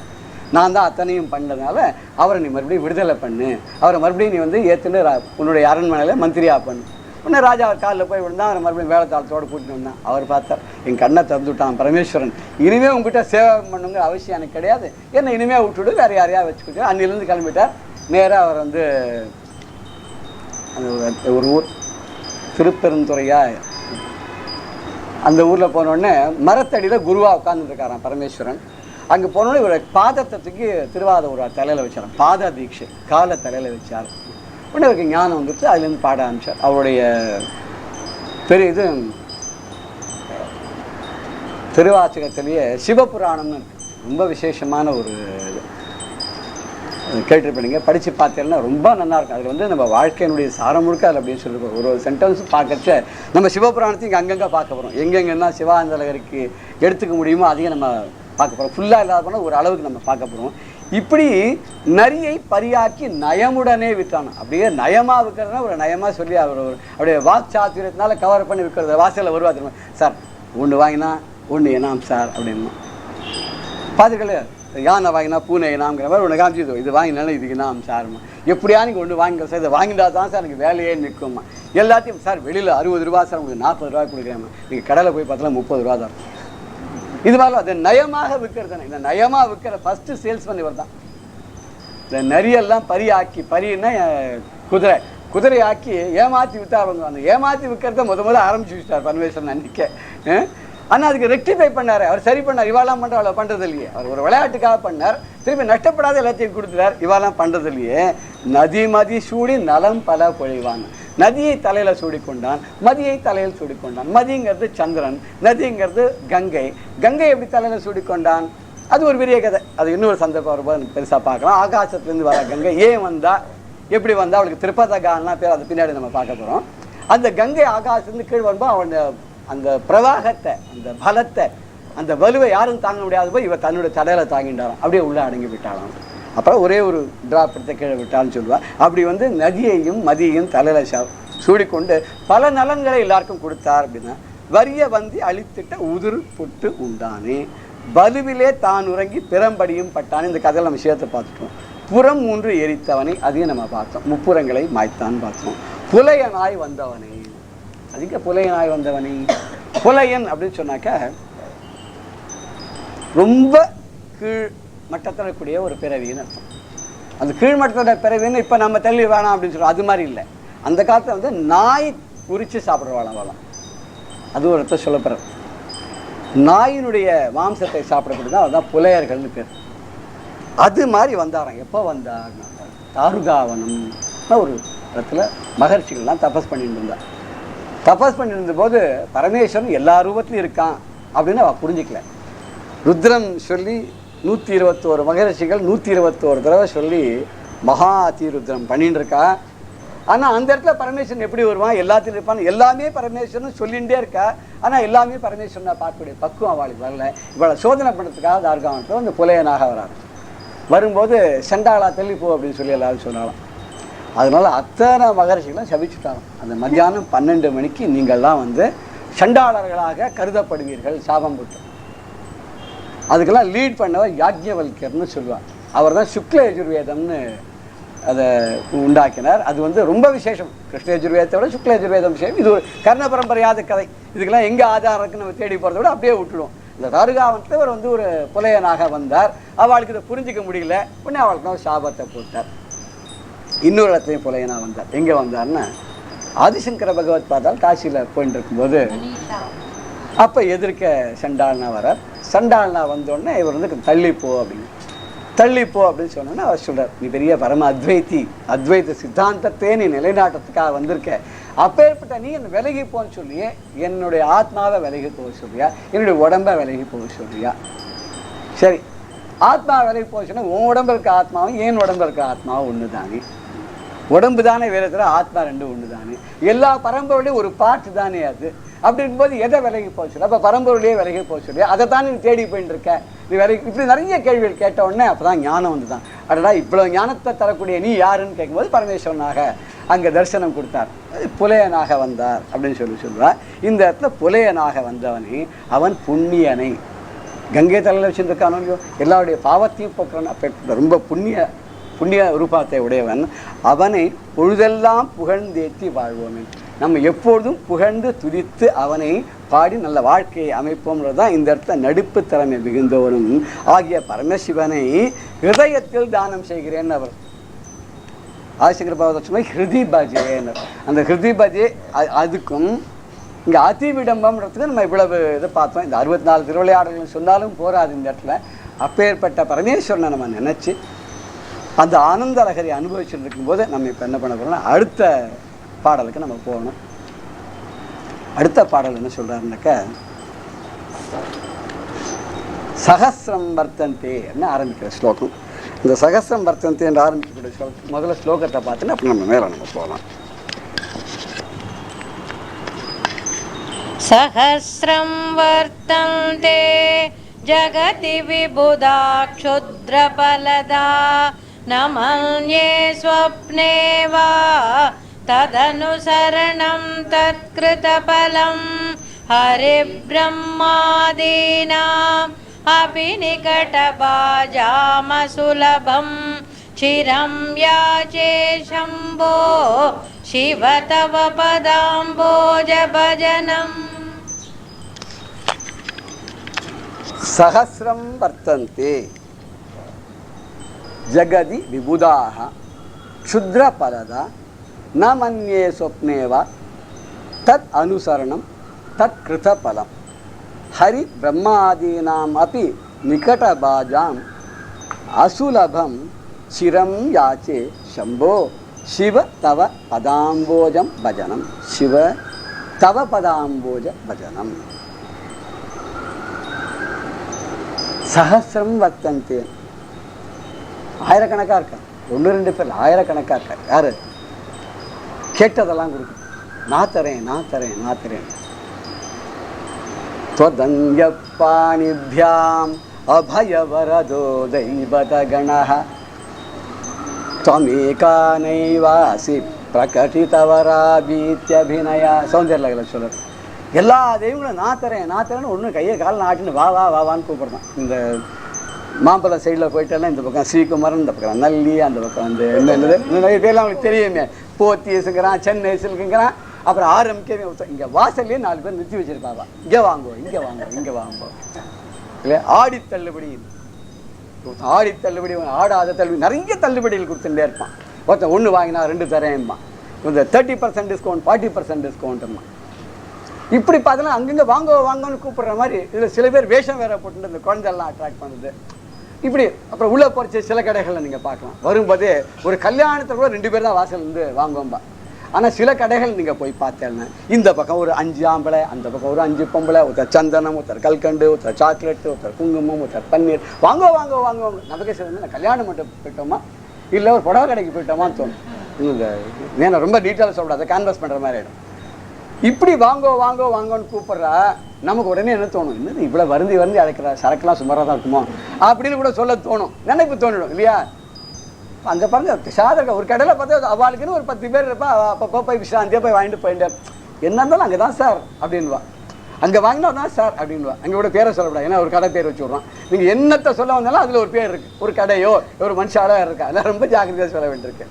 நான் தான் அத்தனையும் பண்ணதுனால அவரை நீ மறுபடியும் விடுதலை பண்ணு, அவரை மறுபடியும் நீ வந்து ஏற்றுன்னு உன்னுடைய அரண்மனையில் மந்திரியா பண்ணு. உடனே ராஜா அவர் காலில் போய் விழுந்தான். அவரை மறுபடியும் வேலைத்தாளத்தோடு கூட்டிட்டு வந்தான். அவர் பார்த்தார், என் கண்ணை திறந்து விட்டான் பரமேஸ்வரன், இனிமேல் உங்ககிட்ட சேவை பண்ணுங்கிற அவசியம் எனக்கு கிடையாது, என்ன இனிமேல் விட்டுவிடு, வேறு யாரையா வச்சுக்கிட்டு. அன்னிலேருந்து கிளம்பிட்டார். நேராக அவர் வந்து அந்த ஒரு ஊர் திருப்பெருந்துறையா, அந்த ஊரில் போனோடனே மரத்தடியில் குருவாக உட்காந்துருக்காரான் பரமேஸ்வரன். அங்கே போனோடனே இவரை பாதத்தை தூக்கி திருவாத ஒரு தலையில் வச்சாரான், பாத தீட்சை காலை தலையில் வச்சார். உடனே அவருக்கு ஞானம் வந்துட்டு அதுலேருந்து பாட ஆரம்பிச்சார். அவருடைய பெரிய இது திருவாச்சகத்திலேயே சிவபுராணம்னு ரொம்ப விசேஷமான ஒரு கேட்டிருப்பீங்க, படித்து பார்த்தீங்கன்னா ரொம்ப நல்லா இருக்கும். அதில் வந்து நம்ம வாழ்க்கையினுடைய சாரம் முழுக்க அதில் அப்படின்னு சொல்லியிருக்கோம். ஒரு சென்டென்ஸ் பார்க்கறச்ச நம்ம சிவபுராணத்தையும் அங்கங்கே பார்க்க போகிறோம். எங்கெங்கன்னா சிவானந்தலகருக்கு எடுத்துக்க முடியுமோ அதையும் நம்ம பார்க்க போகிறோம். ஃபுல்லாக இல்லாத போனால் ஒரு அளவுக்கு நம்ம பார்க்க போகிறோம். இப்படி நரியை பரியாக்கி நயமுடனே விற்றானோ, அப்படியே நயமாக விற்கிறதுனா ஒரு நயமாக சொல்லி அவர் அப்படியே வாக்சாத்திரத்தினால கவர் பண்ணி விற்கிறது. வாசலில் வருவா தெரியுமா, சார் ஒன்று வாங்கினா ஒன்று எனாம் சார் அப்படின்னு பார்த்துக்கல. யானை வாங்கினா பூனை இனாம்ங்கிற மாதிரி ஒன்று காமிச்சிதோ, இது வாங்கினாலும் இதுக்கு இனாம் சார்மா, எப்படியா நீங்கள் ஒன்று வாங்கிக்க சார், இதை வாங்கிட்டா தான் சார் எனக்கு வேலையே நிற்குமா. எல்லாத்தையும் சார் வெளியில் 60 ரூபா சார், உங்களுக்கு 40 ரூபா கொடுக்குறேம்மா, நீங்கள் கடையில் போய் பார்த்தா 30 ரூபா தான். இது மாதிரி அது நயமாக விற்கிறது தானே. இந்த நயமாக விற்கிற ஃபஸ்ட்டு சேல்ஸ்மேன் இவர் தான். இந்த நரியெல்லாம் பரியாக்கி, பரின்னா குதிரை, குதிரையாக்கி ஏமாற்றி விற்றா அவங்க. அந்த ஏமாற்றி விற்கிறத முதல்ல ஆரம்பிச்சு வச்சுட்டார் பரமேஸ்வரன் அன்றைக்கே. ஆனால் அதுக்கு ரெக்டிஃபை பண்ணார், அவர் சரி பண்ணார். இவாலாம் பண்ணுற அவ்வளோ பண்ணுறது இல்லையே, அவர் ஒரு விளையாட்டுக்காக பண்ணார், திருப்பி நஷ்டப்படாத எல்லாத்தையும் கொடுத்துட்டார். இவாலாம் பண்ணுறது இல்லையே. நதி மதி சூடி நலம் பல பொழிவான், நதியை தலையில் சூடிக்கொண்டான், மதியை தலையில் சூடிக்கொண்டான். மதிங்கிறது சந்திரன், நதிங்கிறது கங்கை. கங்கை எப்படி தலையில் சூடிக்கொண்டான், அது ஒரு பெரிய கதை, அது இன்னொரு சந்தர்ப்பம் வரும்போது பெருசாக பார்க்கலாம். ஆகாசத்துலேருந்து வர கங்கை ஏன் வந்தா, எப்படி வந்தால், அவளுக்கு திருப்பதகான்னா பேர், அது பின்னாடி நம்ம பார்க்க போகிறோம். அந்த கங்கை ஆகாசத்துலேருந்து கீழ் வரும்போது அவன் அந்த பிரவாகத்தை, அந்த பலத்தை, அந்த வலுவை யாரும் தாங்க முடியாது போய் இவர் தன்னுடைய தலையில் தாங்கிட்டாராம், அப்படியே உள்ளே அடங்கி விட்டாலாம். அப்புறம் ஒரே ஒரு டிராப் எடுத்து கீழே விட்டான்னு சொல்லுவாள். அப்படி வந்து நதியையும் மதியையும் தலையில் சூடிக்கொண்டு பல நலன்களை எல்லாருக்கும் கொடுத்தார். அப்படின்னா வரிய வந்து அழித்திட்ட உதிர் புட்டு உண்டானே, வலுவிலே தான் உறங்கி பிறம்படியும் பட்டானே. இந்த கதையில் நம்ம சேர்த்து பார்த்துட்டோம். புறம் 3 எரித்தவனை, அதையும் நம்ம பார்த்தோம். முப்புறங்களை மாய்த்தான் பார்த்தோம். புலையனாய் வந்தவனை, அதுக்கு புலையனாய் வந்தவனை, புலையன் அப்படின்னு சொன்னாக்க ரொம்ப கீழ் மட்டத்தில் இருக்கக்கூடிய ஒரு பிறவின்னு அர்த்தம். அந்த கீழ்மட்டத்தோட பிறவின்னு இப்போ நம்ம தள்ளி வேணாம் அப்படின்னு சொல்லுவோம், அது மாதிரி இல்லை. அந்த காலத்தில் வந்து நாய் உரித்து சாப்பிட்றவாளாம் வரலாம், அது ஒரு அர்த்தம் சொல்லப்படுறது. நாயினுடைய மாம்சத்தை சாப்பிடக்கூடிய தான் அதுதான் புலையர்கள்னு பேர். அது மாதிரி வந்தாராம். எப்போ வந்தார், தாருகாவனம் ஒரு இடத்துல மகர்ஷிகள்லாம் தபஸ் பண்ணிட்டு இருந்தார். தபஸ் பண்ணியிருந்த போது பரமேஸ்வரன் எல்லா ரூபத்திலையும் இருக்கான் அப்படின்னு அவள் புரிஞ்சிக்கல. ருத்ரன் சொல்லி 121 மகரிஷிகள் 121 தடவை சொல்லி மகா அதிருத்ரம் பண்ணிட்டு இருக்கா. ஆனால் அந்த இடத்துல பரமேஸ்வரன் எப்படி வருவான், எல்லாத்திலும் இருப்பான், எல்லாமே பரமேஸ்வரன் சொல்லிகிட்டே இருக்கா. ஆனால் எல்லாமே பரமேஸ்வரனை பார்க்கக்கூடிய பக்குவம் அவளுக்கு வரல. இவளை சோதனை பண்ணுறதுக்காக தார்காவனத்தில் அந்த புலையனாக வராரு. வரும்போது செண்டாளா தெளிப்போ அப்படின்னு சொல்லி எல்லாரும் சொன்னாலும், அதனால அத்தனை மகரிஷிகளும் சபிச்சுட்டாலும் அந்த மத்தியானம் 12 மணிக்கு நீங்கள்லாம் வந்து சண்டாளர்களாக கருதப்படுவீர்கள் சாபம் போட்டு. அதுக்கெல்லாம் லீட் பண்ணவர் யாக்ஞவல்கர்னு சொல்லுவார். அவர் தான் சுக்ல யஜுர்வேதம்னு அதை உண்டாக்கினார். அது வந்து ரொம்ப விசேஷம். கிருஷ்ண யஜுர்வேதத்தை விட சுக்ல யஜுர்வேதம் விசேஷம். இது ஒரு கர்ண பரம்பரையாத கதை. இதுக்கெல்லாம் எங்கே ஆதாரம் இருக்குன்னு நம்ம தேடி போகிறத விட அப்படியே விட்டுடுவோம். இந்த தாருகாவனத்தில் அவர் வந்து ஒரு புலையனாக வந்தார். அவளுக்கு இதை புரிஞ்சிக்க முடியல. உடனே அவளுக்கு ஒரு சாபத்தை போட்டார். இன்னொரு இடத்துலையும் புலையனா வந்தார். எங்கே வந்தார்னா ஆதிசங்கர பகவத் பார்த்தால் காசியில் போயிட்டு இருக்கும்போது அப்போ எதிர்க்க சண்டாளனா வரார். சண்டாளனா வந்தோடனே இவர் வந்து தள்ளிப்போ அப்படின்னு சொன்னோன்னே அவர் சொல்கிறார், நீ பெரிய பரம அத்வைத்தி, அத்வைத சித்தாந்தத்தை நீ நிலைநாட்டத்துக்காக வந்திருக்க, அப்பேற்பட்ட நீ என்னை விலகி போன்னு சொல்லியே என்னுடைய ஆத்மாவை விலகி போக சொல்றியா, என்னுடைய உடம்பை விலகி போக சொல்றியா? சரி, ஆத்மா விலகி போக சொன்னால் உன் உடம்பு இருக்க ஆத்மாவும் என் உடம்பு இருக்க ஆத்மாவும் ஒன்று தானே, உடம்பு தானே வேறு தவிர ஆத்மா ரெண்டும் ஒன்று தானே, எல்லா பரம்பரையிலையும் ஒரு பாட்டு தானே அது. அப்படி இருக்கும்போது எதை விலகி போக சொல்லு? அப்போ பரம்பரையிலேயே விலகி போக சொல்லி அதை தான் நீ தேடி போயிட்டு இருக்க, நீ விலகி. இப்படி நிறைய கேள்விகள் கேட்ட உடனே அப்போ தான் ஞானம் வந்து தான், அடடா இவ்வளோ ஞானத்தை தரக்கூடிய நீ யாருன்னு கேட்கும்போது பரமேஸ்வரனாக அங்கே தரிசனம் கொடுத்தார். புலையனாக வந்தார் அப்படின்னு சொல்லுவார். இந்த இடத்துல புலையனாக வந்தவனை அவன் புண்ணியனை, கங்கை தலையில் வச்சுருக்கானோ இல்லையோ, எல்லாருடைய பாவத்தையும் போக்குறான். ரொம்ப புண்ணிய ரூபத்தை உடையவன். அவனை பொழுதெல்லாம் புகழ்ந்தேற்றி வாழ்வோமே. நம்ம எப்பொழுதும் புகழ்ந்து துதித்து அவனை பாடி நல்ல வாழ்க்கையை அமைப்போம்ன்றது தான் இந்த இடத்துல நடிப்பு திறமை மிகுந்தவனும் ஆகிய பரமசிவனை ஹிருதயத்தில் தானம் செய்கிறேன் அவர் ஆதிசங்கர பாவதட்சுமை ஹிருதி பஜேன்னு. அந்த ஹிருதி பஜே அதுக்கும் இங்கே அதி விடம்பம்ன்றதுக்கு நம்ம இவ்வளவு இதை பார்த்தோம். இந்த 64 திருவிளையாடல்கள் சொன்னாலும் போராது இந்த இடத்துல. அப்பேற்பட்ட பரமேஸ்வரனை நம்ம நினச்சி அந்த ஆனந்த லகரி அனுபவிச்சுட்டு இருக்கும்போது நம்ம இப்போ என்ன பண்ண போகிறோம்னா அடுத்த பாடலுக்கு நம்ம போகணும். அடுத்த பாடல் என்ன சொல்கிறாருனாக்கா, சகசிரம் வர்த்தந்தே என்ன ஆரம்பிக்கிற ஸ்லோகம். இந்த சகசிரம் வர்த்தந்தே என்று ஆரம்பிக்கக்கூடிய ஸ்லோகம் முதல்ல ஸ்லோகத்தை பார்த்துன்னு அப்போ நம்ம மேலே நம்ம போகலாம். சஹஸ்ரம் வர்த்தந்தே ஜகதி விபுதா க்ஷுத்ரபலதா நமன்யே ஸ்வப்னே வா ததனுசரணம் தத்கிருதபலம் ஹரிப்ரஹ்மாதீனாம் அபிநிகடபாஜாமசுலபம் சிரம் யாச்சே சம்போ சிவ தவ பதாம்போஜ பஜனம். சஹஸ்ரம் வர்த்தந்தே ஜகதி விபுதாக க்ஷுத்ரபலதா ந மன்யே ஸ்வப்னேவ தத் அனுசரணம் தத் கிருதபலம் ஹரி பிரம்மாதீனாம் அபி நிகடபாஜாம் அசுலபம் சிரம் யாச்சே சம்போ சிவ தவ பதாம்போஜம் பஜனம். சிவ தவ பதாம்போஜ பஜனம். சஹஸ்ரம் வர்த்தந்தே ஆயிரக்கணக்காக இருக்கா, 1-2 பேர் ஆயிரக்கணக்காக இருக்கா. யாரு கேட்டதெல்லாம் கொடுக்கும். நான் தரேன் நான் தரேன் நான் தரேன். त्वदन्यपाणिभ्याम् अभयवरदो दैवतगणः त्वमेकानैवासि प्रकटितवराभीत्यभिनया. சௌந்தர்யலகரியில் சொல்லுறது எல்லா தெய்வங்களும் நான் தரேன்னு ஒன்று கையை கால் நாட்டின்னு வா வா வாவான்னு கூப்பிட்றான். இந்த மாம்பழம் சைடில் போயிட்டெல்லாம் இந்த பக்கம் ஸ்ரீகுமரன், இந்த பக்கம் நல்லி, அந்த பக்கம் வந்து என்னது நிறைய பேர்லாம் அவங்களுக்கு தெரியுமே, போத்தீஸுங்கிறான், சென்னை சில்க்குங்கிறான், அப்புறம் ஆரம்பிக்கவே இங்கே வாசல்லே 4 பேர் நிறுத்தி வச்சிருப்பாவா, இங்கே வாங்குவோம் இங்கே வாங்குவோம் இங்கே வாங்குவோம் இல்லை. ஆடி தள்ளுபடி ஆடாத தள்ளுபடி நிறைய தள்ளுபடிகள் கொடுத்துட்டே இருப்பான். ஒருத்தன் 1 வாங்கினா 2 தரேன்பான். இந்த 30% டிஸ்கவுண்ட் 40% டிஸ்கவுண்ட்டுமா. இப்படி பார்த்தோன்னா அங்கங்கே வாங்கன்னு கூப்பிட்ற மாதிரி இதில் சில பேர் வேஷம் வேற போட்டு இந்த குழந்தைலாம் அட்ராக்ட் பண்ணுறது இப்படி. அப்புறம் உள்ளே போகிற சில கடைகளில் நீங்கள் பார்க்கலாம். வரும்போதே ஒரு கல்யாணத்தில் கூட 2 பேர் தான் வாசல் வந்து வாங்குவோம்பா. ஆனால் சில கடைகள் நீங்கள் போய் பார்த்தேன்னா இந்த பக்கம் ஒரு 5 ஆம்பளை, அந்த பக்கம் ஒரு 5 பொம்பளை, ஒருத்தர் சந்தனம், ஒருத்தர் கல்கண்டு, ஒருத்தர் சாக்லேட்டு, ஒருத்தர் குங்குமம், ஒருத்தர் பன்னீர். வாங்குவாங்க. நமக்கே சொல்லுங்க, கல்யாணம் மட்டும் போயிட்டோமா இல்லை ஒரு புடவை கடைக்கு போயிட்டோமான்னு தோணும். இந்த வேணும் ரொம்ப டீட்டெயிலாக சொல்கிறாங்க, கேன்வாஸ் பண்ணுற மாதிரி ஆகிடும். இப்படி வாங்கோன்னு கூப்பிட்றா நமக்கு உடனே என்ன தோணும், என்னது இவ்வளோ வருந்தி அழைக்கிறா, சரக்குலாம் சுமாராக தான் இருக்குமோ அப்படின்னு கூட சொல்ல தோணும், நினைப்பு தோணிடும் இல்லையா. அங்கே பாருங்க சாதகம் ஒரு கடையில் பார்த்தா அவளுக்குன்னு ஒரு 10 பேர் இருப்பா. அப்போ போய் விசாந்தியாக போய் வாங்கிட்டு போயிட்டார். என்ன இருந்தாலும் அங்கே தான் சார் அப்படின்வா, அங்கே வாங்கினா தான் சார் அப்படின்வா. அங்கே கூட பேரை சொல்லக்கூடாது, ஏன்னா ஒரு கடை பேர் வச்சு விட்றான். நீங்கள் என்னத்தை சொல்ல வந்தாலும் அதில் ஒரு பேர் இருக்குது, ஒரு கடையோ ஒரு மனுஷாலோ இருக்கா, அதெல்லாம் ரொம்ப ஜாக்கிரதையாக சொல்ல வேண்டியிருக்கு.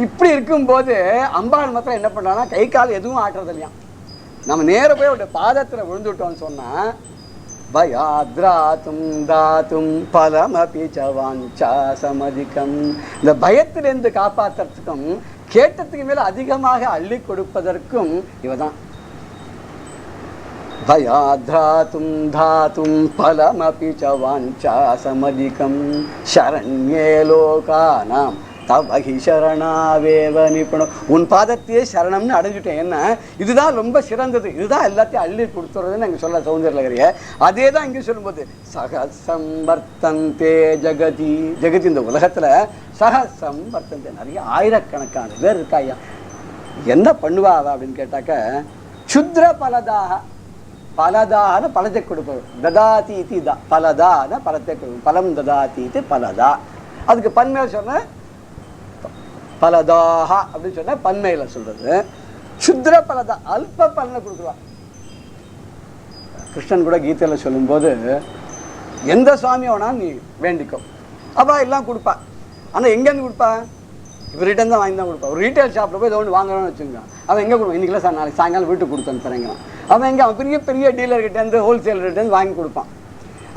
இப்படி இருக்கும்போது அம்பாள் மாத்திரம் என்ன பண்ணுறாங்கன்னா கை கால் எதுவும் ஆட்டுறது இல்லையா. நம்ம நேர போய் அவருடைய பாதத்தில் விழுந்துட்டோம்னு சொன்னால் பயாத்ராத்தும் தாத்தும் பலமபி சவாஞ்சா சமதிகம். இந்த பயத்திலிருந்து காப்பாற்றுறதுக்கும் கேட்டதுக்கு மேலே அதிகமாக அள்ளி கொடுப்பதற்கும் இவதான். பயாத்ராத்தும் தாத்தும் பலமபி சவாஞ்சா சமதிகம் சரண்யே லோகானாம் தவகி சரணாவேவ நிபுணம். உன் பாதத்தையே சரணம்னு அடைஞ்சிட்டேன். என்ன இதுதான் ரொம்ப சிறந்தது, இதுதான் எல்லாத்தையும் அள்ளி கொடுத்துறதுன்னு அங்கே சொல்ல சௌந்தர்யலகரிய. அதே தான் இங்கே சொல்லும்போது சகசம் வர்த்தந்தே ஜகதி. ஜெகதி இந்த உலகத்தில் சகசம் வர்த்தந்தே நிறைய ஆயிரக்கணக்கான பேர் இருக்காயா. என்ன பண்ணுவா அப்படின்னு கேட்டாக்க க்ஷுத்ர பலதாக பலத்தை கொடுப்பவர். ததாதி தி தா பலதான பலத்தை கொடுப்பவர். பலம் ததாதி தி பலதா. அதுக்கு பன்மையில் சொன்ன பலதாஹா அப்படின்னு சொன்ன பன்மையில சொல்றது. க்ஷுத்ர பலதா அல்ப பலனை கொடுக்குறா. கிருஷ்ணன் கூட கீதையில சொல்லும்போது எந்த சுவாமி வேணாலும் நீ வேண்டிக்கோ. அப்போ எல்லாம் கொடுப்பா. ஆனால் எங்கேருந்து கொடுப்பா? இப்போ ரிட்டர்ன் தான் வாங்கி தான் கொடுப்பா. ஒரு ரீட்டைல் ஷாப்பில் போய் இதை ஒன்று வாங்கணும்னு வச்சுக்கோங்க, அவன் எங்கே கொடுப்பான்? இன்றைக்கி சார் நாளைக்கு சாயங்காலம் வீட்டுக்கு கொடுத்து அனுப்புறேங்கிறான். அவன் எங்கே? அவன் பெரிய பெரிய டீலர்கிட்டேருந்து ஹோல்சேலர்கிட்டேருந்து வாங்கி கொடுப்பான்.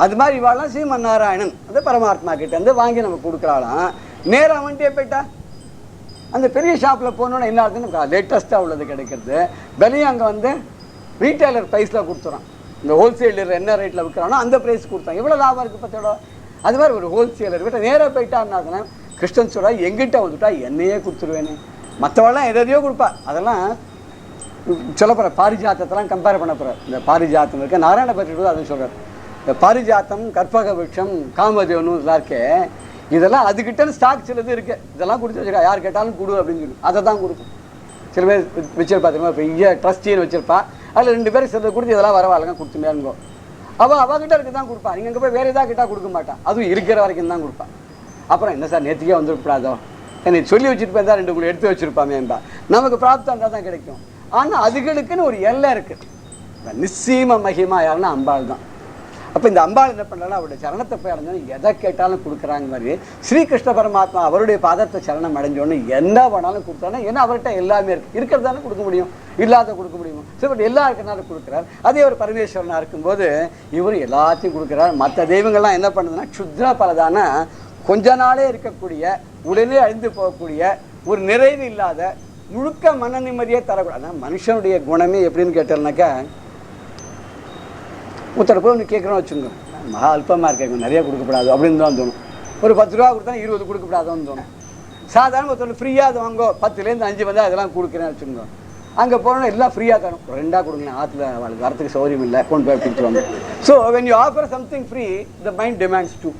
அது மாதிரி இவாளெலாம் ஸ்ரீமன் நாராயணன் அந்த பரமாத்மா கிட்டேருந்து வாங்கி நம்ம கொடுக்குறாளாம். நேராக வந்துட்டே போயிட்டா அந்த பெரிய ஷாப்பில் போனோன்னா என்ன ஆகுதுன்னு நமக்கு லேட்டஸ்ட்டாக உள்ளது கிடைக்கிறது. விலையும் அங்கே வந்து ரீட்டைலர் ப்ரைஸில் கொடுத்துறான். இந்த ஹோல்சேலர் என்ன ரேட்டில் விற்கிறானோ அந்த ப்ரைஸ் கொடுத்தான். எவ்வளோ லாபம் இருக்குது பத்தோட. அது மாதிரி ஒரு ஹோல்சேலர் கிட்ட நேராக போயிட்டாருன்னா கிருஷ்ணன் சொல்கிறா, எங்கிட்ட வந்துட்டா என்னையே கொடுத்துருவேன்னு. மற்றவெல்லாம் எதையோ கொடுப்பா. அதெல்லாம் சொல்ல போகிற பாரிஜாத்தத்தெல்லாம் கம்பேர் பண்ண போகிறார். இந்த பாரிஜாத்தம் இருக்க நாராயண பற்றி அதுவும் சொல்கிறார். இந்த பாரிஜாத்தம், கற்பக விருட்சம், காமதேவனு இதெல்லாம் இருக்கே, இதெல்லாம் அதுக்கிட்ட ஸ்டாக் சிலது இருக்குது. இதெல்லாம் கொடுத்து வச்சுருக்கா, யார் கேட்டாலும் கொடு அப்படின்னு சொல்லி அதை தான் கொடுக்கும். சில பேர் வச்சிருப்பா தெரியுமா, பெரிய ட்ரஸ்டின்னு வச்சிருப்பா. அதில் 2 பேருக்கு சிலது கொடுத்து இதெல்லாம் வரவாளுங்க கொடுத்துட்டேருங்கோ. அவகிட்ட இருக்கு தான் கொடுப்பா. நீங்கள் அங்கே போய் வேறு எதாவது கிட்டா கொடுக்க மாட்டான். அதுவும் இருக்கிற வரைக்கும் தான் கொடுப்பான். அப்புறம் என்ன சார் நேற்றுக்கே வந்துருக்கூடாதோ, என்னை சொல்லி வச்சுருப்பா தான் 2 கூட எடுத்து வச்சுருப்பாமேன்பா. நமக்கு பிராப்தம் இருந்தால் தான் கிடைக்கும். ஆனால் அதுகளுக்குன்னு ஒரு எல்லை இருக்குது. நிச்சீம மகிமா யாருன்னா அம்பாள் தான். அப்போ இந்த அம்பாள் என்ன பண்ணுறாலும் அவருடைய சரணத்தை போய் அடைஞ்சோன்னு எதை கேட்டாலும் கொடுக்குறாங்க மாதிரி ஸ்ரீகிருஷ்ண பரமாத்மா அவருடைய பாதத்தை சரணம் அடைஞ்சோன்னு என்ன வேணாலும் கொடுத்தாலும், ஏன்னா அவர்கிட்ட எல்லாமே இருக்குது. இருக்கிறதாலும் கொடுக்க முடியும், இல்லாத கொடுக்க முடியும். ஸோ பட் எல்லா இருக்கிறனாலும் கொடுக்குறார். அதே ஒரு பரமேஸ்வரனாக இருக்கும்போது இவர் எல்லாத்தையும் கொடுக்குறார். மற்ற தெய்வங்கள்லாம் என்ன பண்ணுதுன்னா க்ஷுத்ரா பலதான கொஞ்ச நாளே இருக்கக்கூடிய, உடனே அழிந்து போகக்கூடிய, ஒரு நிறைவு இல்லாத, முழுக்க மன நிம்மதியே தரக்கூடாது. மனுஷனுடைய குணமே எப்படின்னு கேட்டோம்னாக்கா, ஒருத்தர் போய் ஒன்று கேட்குறோன்னு வச்சுங்க, மகா அல்பமாக இருக்கேங்க, நிறையா கொடுக்கப்படாது அப்படின்னு தான் தோணும். ஒரு 10 ரூபா கொடுத்தா 20 கொடுக்கப்படாதுன்னு தோணும். சாதாரண ஒருத்தர் ஃப்ரீயாக அது வாங்கோ, 10லேருந்து 5 வந்தால் அதெல்லாம் கொடுக்குறேன்னு வச்சுக்கோங்க. அங்கே போனோன்னா எல்லாம் ஃப்ரீயாக தரும். 2 கொடுங்க, ஆற்றுல அவளுக்கு வரத்துக்கு சௌகரியம் இல்லை, கொண்டு போய் கொடுத்துருவாங்க. So when you offer something free, the mind demands too.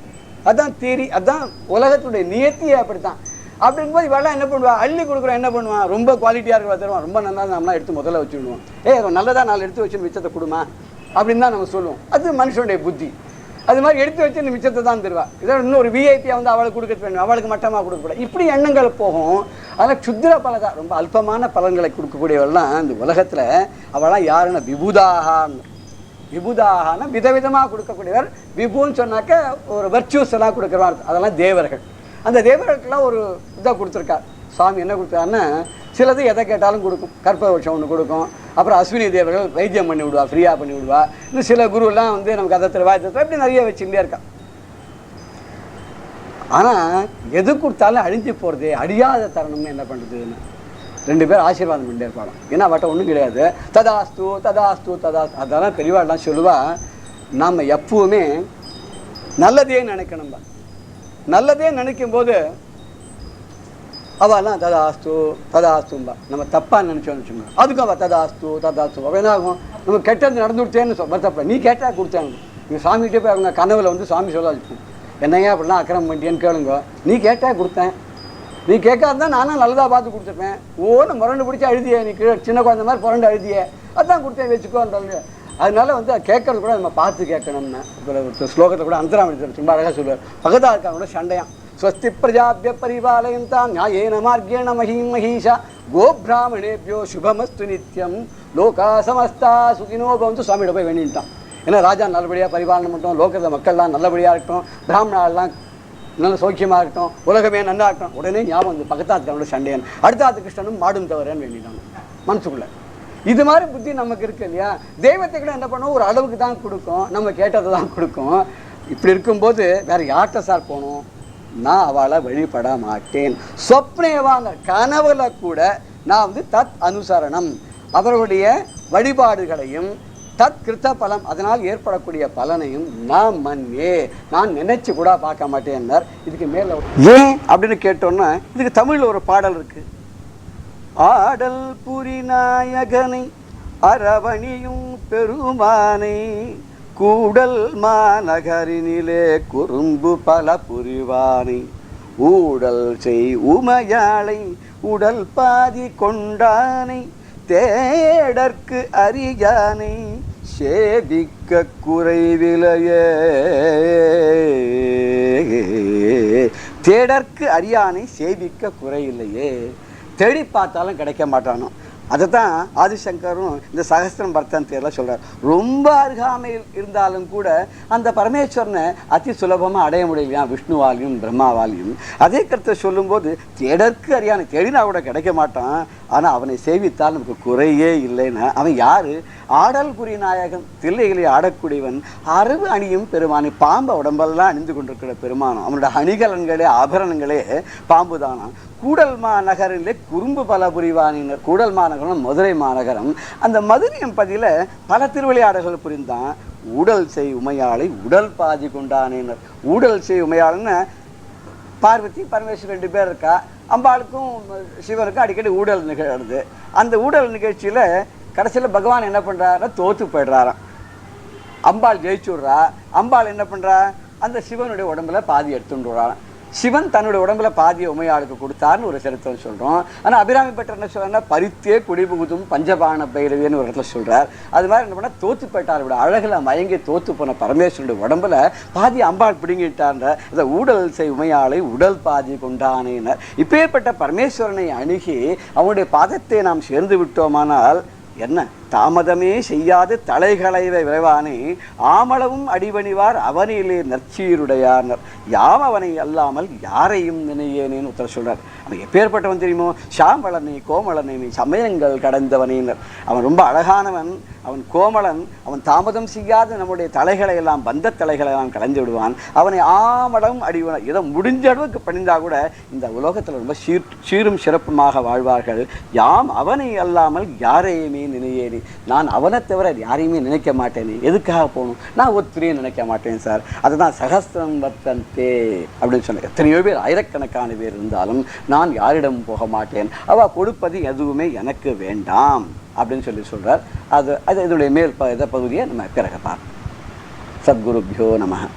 அதுதான் தியரி, அதுதான் உலகத்துடைய நியத்தியே அப்படித்தான். அப்படிங்கும்போது இவெல்லாம் என்ன பண்ணுவான், அள்ளி கொடுக்குறோம். என்ன பண்ணுவான், ரொம்ப குவாலிட்டியாக இருக்கிற தருவான், ரொம்ப நல்லா நம்மளாம் எடுத்து முதல்ல வச்சுடுவோம். நல்லதாக 4 எடுத்து வச்சு மிச்சத்தை கொடுமா அப்படின்னு தான் நம்ம சொல்லுவோம். அது மனுஷனுடைய புத்தி. அது மாதிரி எடுத்து வச்சு இந்த மிச்சத்தை தான் தருவா. இதில் இன்னும் ஒரு விஐபியாக வந்து அவளுக்கு கொடுக்க வேணும், அவளுக்கு மட்டமாக கொடுக்கக்கூடாது. இப்படி எண்ணங்கள் போகும். அதனால் க்ஷுத்ர பலதா, ரொம்ப அல்பமான பலன்களை கொடுக்கக்கூடியவெல்லாம் இந்த உலகத்தில் அவளாம் யாருன்னா விபுதாகான்னு. விபுதாகான்னா விதவிதமாக கொடுக்கக்கூடியவர். விபுன்னு சொன்னாக்க ஒரு வர்ச்சுவஸ் எல்லாம் கொடுக்குறவா, அதெல்லாம் தேவர்கள். அந்த தேவர்களுக்கெல்லாம் ஒரு இதை கொடுத்துருக்கார் சுவாமி. என்ன கொடுத்தாருன்னா, சிலது எதை கேட்டாலும் கொடுக்கும். கற்பவருஷம் ஒன்று கொடுக்கும். அப்புறம் அஸ்வினி தேவர்கள் வைத்தியம் பண்ணி விடுவா, ஃப்ரீயாக பண்ணி விடுவா. இன்னும் சில குருவெல்லாம் வந்து நமக்கு அதை வாய்த்தத்தை இப்படி நிறைய வச்சுட்டே இருக்கா. ஆனால் எது கொடுத்தாலும் அழிஞ்சு போகிறதே, அழியாத தருணம்னு என்ன பண்ணுறதுன்னு 2 பேர் ஆசீர்வாதம் பண்ணிட்டே இருப்பாங்க. ஏன்னா அவட்ட ஒன்றும் கிடையாது. ததாஸ்து ததாஸ்து ததாஸ்து. அதெல்லாம் பெரியவாள்லாம் சொல்லுவா, நாம் எப்பவுமே நல்லதே நினைக்கணும்பா. நல்லதே நினைக்கும் போது அவெல்லாம் ததாஸ்து ததாஸ்தும்பா. நம்ம தப்பாக நினச்சோன்னு வச்சுக்கோங்க, அதுக்கும் அவள் ததாஸ்து ததாஸ்து. அவள் என்ன ஆகும், நம்ம கெட்டது நடந்து கொடுத்தேன்னு தப்பா. நீ கேட்டால் கொடுத்தாங்க. நீங்கள் சாமிகிட்டே போய் அவங்க கனவுல வந்து சாமி சொல்ல வச்சுப்போம், என்னையா அப்படிலாம் அக்கிரமம் பண்ணிட்டேன்னு கேளுங்க. நீ கேட்டால் கொடுத்தேன், நீ கேட்காதான் நானும் நல்லதாக பார்த்து கொடுத்துருப்பேன். ஓன்னு முரண்டு பிடிச்சி அழுதியே, நீ சின்ன குழந்தை மாதிரி புரண்டு அழுதியே, அதுதான் கொடுத்தேன் வச்சுக்கோன்றாங்க. அதனால வந்து கேட்கறது கூட நம்ம பார்த்து கேட்கணும்னா, இப்போ ஸ்லோகத்தை கூட அந்தராமணி ரொம்ப அழகாக சொல்லுவார். பகதா இருக்காங்க சண்டையான். ஸ்வஸ்தி பிரஜாபிய பரிபாலயந்தாம் நியாயேன மார்கேண மஹீம் மஹீஷா கோபிராமணேபியோ சுபமஸ்து நித்யம் லோகா சமஸ்தா சுகினோ பவந்து. சுவாமியோட போய் வேண்டிட்டான். ஏன்னா ராஜா நல்லபடியாக பரிபாலனை பண்ணிட்டோம், லோகத்தில் மக்கள்லாம் நல்லபடியாக இருக்கட்டும், பிராமணாலாம் நல்ல சௌக்கியமாக இருக்கட்டும், உலகமே நல்லா இருக்கட்டும். உடனே ஞாபகம் வந்து பகத்தாத்துக்காரோட சண்டையன், அடுத்தாத்து கிருஷ்ணனும் மாடும் தவறேன்னு வேண்டிட்டாங்க மனசுக்குள்ளே. இது மாதிரி புத்தி நமக்கு இருக்கு இல்லையா. தெய்வத்தை கூட என்ன பண்ணுவோம், ஒரு அளவுக்கு தான் கொடுக்கும், நம்ம கேட்டதை தான் கொடுக்கும். இப்படி இருக்கும்போது வேற யார்கிட்ட சார் போகணும், நான் அவளை வழிபட மாட்டேன். சொப்னேவாங்க கனவுல கூட நான் வந்து தத் அனுசரணம், அவர்களுடைய வழிபாடுகளையும் தத் கிருத்த பலம், அதனால் ஏற்படக்கூடிய பலனையும் நான் மன்னே, நான் நினைச்சு கூட பார்க்க மாட்டேன்னார். இதுக்கு மேல ஏன் அப்படின்னு கேட்டோன்னா, இதுக்கு தமிழில் ஒரு பாடல் இருக்கு. ஆடல் புரிநாயகனை அரவணியும் பெருமானை கூடல் மாநகரினிலே குறும்பு பல புரிவானை ஊடல் செய் உமையாளை உடல் பாதி கொண்டானை தேடற்கு அரியானை சேவிக்க குறைவிலையே. தேடற்கு அரியானை சேவிக்க குறையில்லையே. தேடி பார்த்தாலும் கிடைக்க மாட்டானோ. அதைத்தான் ஆதிசங்கரும் இந்த சகஸ்திரம் வர்த்தந்தையெல்லாம் சொல்றார். ரொம்ப அருகாமையில் இருந்தாலும் கூட அந்த பரமேஸ்வரனை அதி சுலபமா அடைய முடியலையா விஷ்ணுவாலையும் பிரம்மாவாலையும். அதே கருத்தை சொல்லும்போது தேடற்கு அறியானை தேடினா கூட கிடைக்க மாட்டான், ஆனா அவனை சேவித்தால் நமக்கு குறையே இல்லைன்னா அவன் யாரு? ஆடல் புரி நாயகன், தில்லைகளை ஆடக்கூடியவன், அரவு அணியும் பெருமானி, பாம்பு உடம்பெல்லாம் அணிந்து கொண்டிருக்கிற பெருமானம், அவனோட அணிகலன்களே ஆபரணங்களே பாம்பு தானா. கூடல் மாநகரிலே குறும்பு பல புரிவானினர். கூடல் மாநகரம் மதுரை மாநகரம். அந்த மதுரை பதில பல திருவிளையாடல்கள் புரிந்தான். ஊடல் செய் உமையாளை உடல் பாதி கொண்டானினர். ஊடல் செய் உமையாளன்னு பார்வதி பரமேஸ்வரன் 2 பேர் இருக்கா. அம்பாளுக்கும் சிவனுக்கும் அடிக்கடி ஊடல் நிகழ்றது. அந்த ஊடல் நிகழ்ச்சியில கடைசியில் பகவான் என்ன பண்றாரு? தோத்து போயிடுறாராம். அம்பாள் ஜெயிச்சு விடுறா. அம்பாள் என்ன பண்றா? அந்த சிவனுடைய உடம்புல பாதி எடுத்துட்டு வர்றாராம். சிவன் தன்னுடைய உடம்புல பாதியை உமையாளுக்கு கொடுத்தாருன்னு ஒரு சரித்திரம் சொல்றோம். ஆனா அபிராமி பட்டர் என்ன சொல்றாருன்னா பரித்தே குடிபுகுதும் பஞ்சபான பைரவின்னு ஒரு இடத்துல சொல்றார். அது மாதிரி என்ன பண்ணா தோத்து போயிட்டார். விட அழகுல மயங்கி தோத்து போன பரமேஸ்வரனுடைய உடம்புல பாதி அம்பாள் பிடுங்கிட்டான்ற இந்த ஊடல் செய் உமையாளை உடல் பாதி கொண்டானேனர். இப்பேற்பட்ட பரமேஸ்வரனை அணுகி அவனுடைய பாதத்தை நாம் சேர்ந்து விட்டோமானால் என்ன தாமதமே செய்யாது தலைகளைவை விரைவானே ஆமளவும் அடிபணிவார் அவனிலே நற்சீருடையார்னர். யாம் அவனை அல்லாமல் யாரையும் நினையேனேன்னு உத்தர சொல்றார். அவன் எப்பேற்பட்டவன் தெரியுமோ? சாம்பளனை கோமளனை சமயங்கள் கடந்தவனினர். அவன் ரொம்ப அழகானவன், அவன் கோமளன், அவன் தாமதம் செய்யாது நம்முடைய தலைகளை எல்லாம் பந்த தலைகளை எல்லாம் கலைந்து விடுவான். அவனை ஆமளவும் அடிவன ஏதோ முடிஞ்ச அளவுக்கு பணிந்தா கூட இந்த உலோகத்தில் ரொம்ப சீரும் சிறப்புமாக வாழ்வார்கள். யாம் அவனை அல்லாமல் யாரையுமே நினையேனே. நான் அவனை தவிர யாரையுமே நினைக்க மாட்டேனே. எதுக்காக போகணும்? நான் ஒருத்தரையும் நினைக்க மாட்டேன் சார். அதுதான் சகஸ்திரம் வர்த்தந்தே அப்படின்னு சொன்னேன். எத்தனையோ பேர், ஆயிரக்கணக்கான பேர் இருந்தாலும் நான் யாரிடம் போக மாட்டேன். அவ கொடுப்பது எதுவுமே எனக்கு வேண்டாம் அப்படின்னு சொல்றார். அது இதனுடைய மேல் பகுதியை நம்ம பிறகு பார்ப்போம். சத்குருப்யோ நமஹ.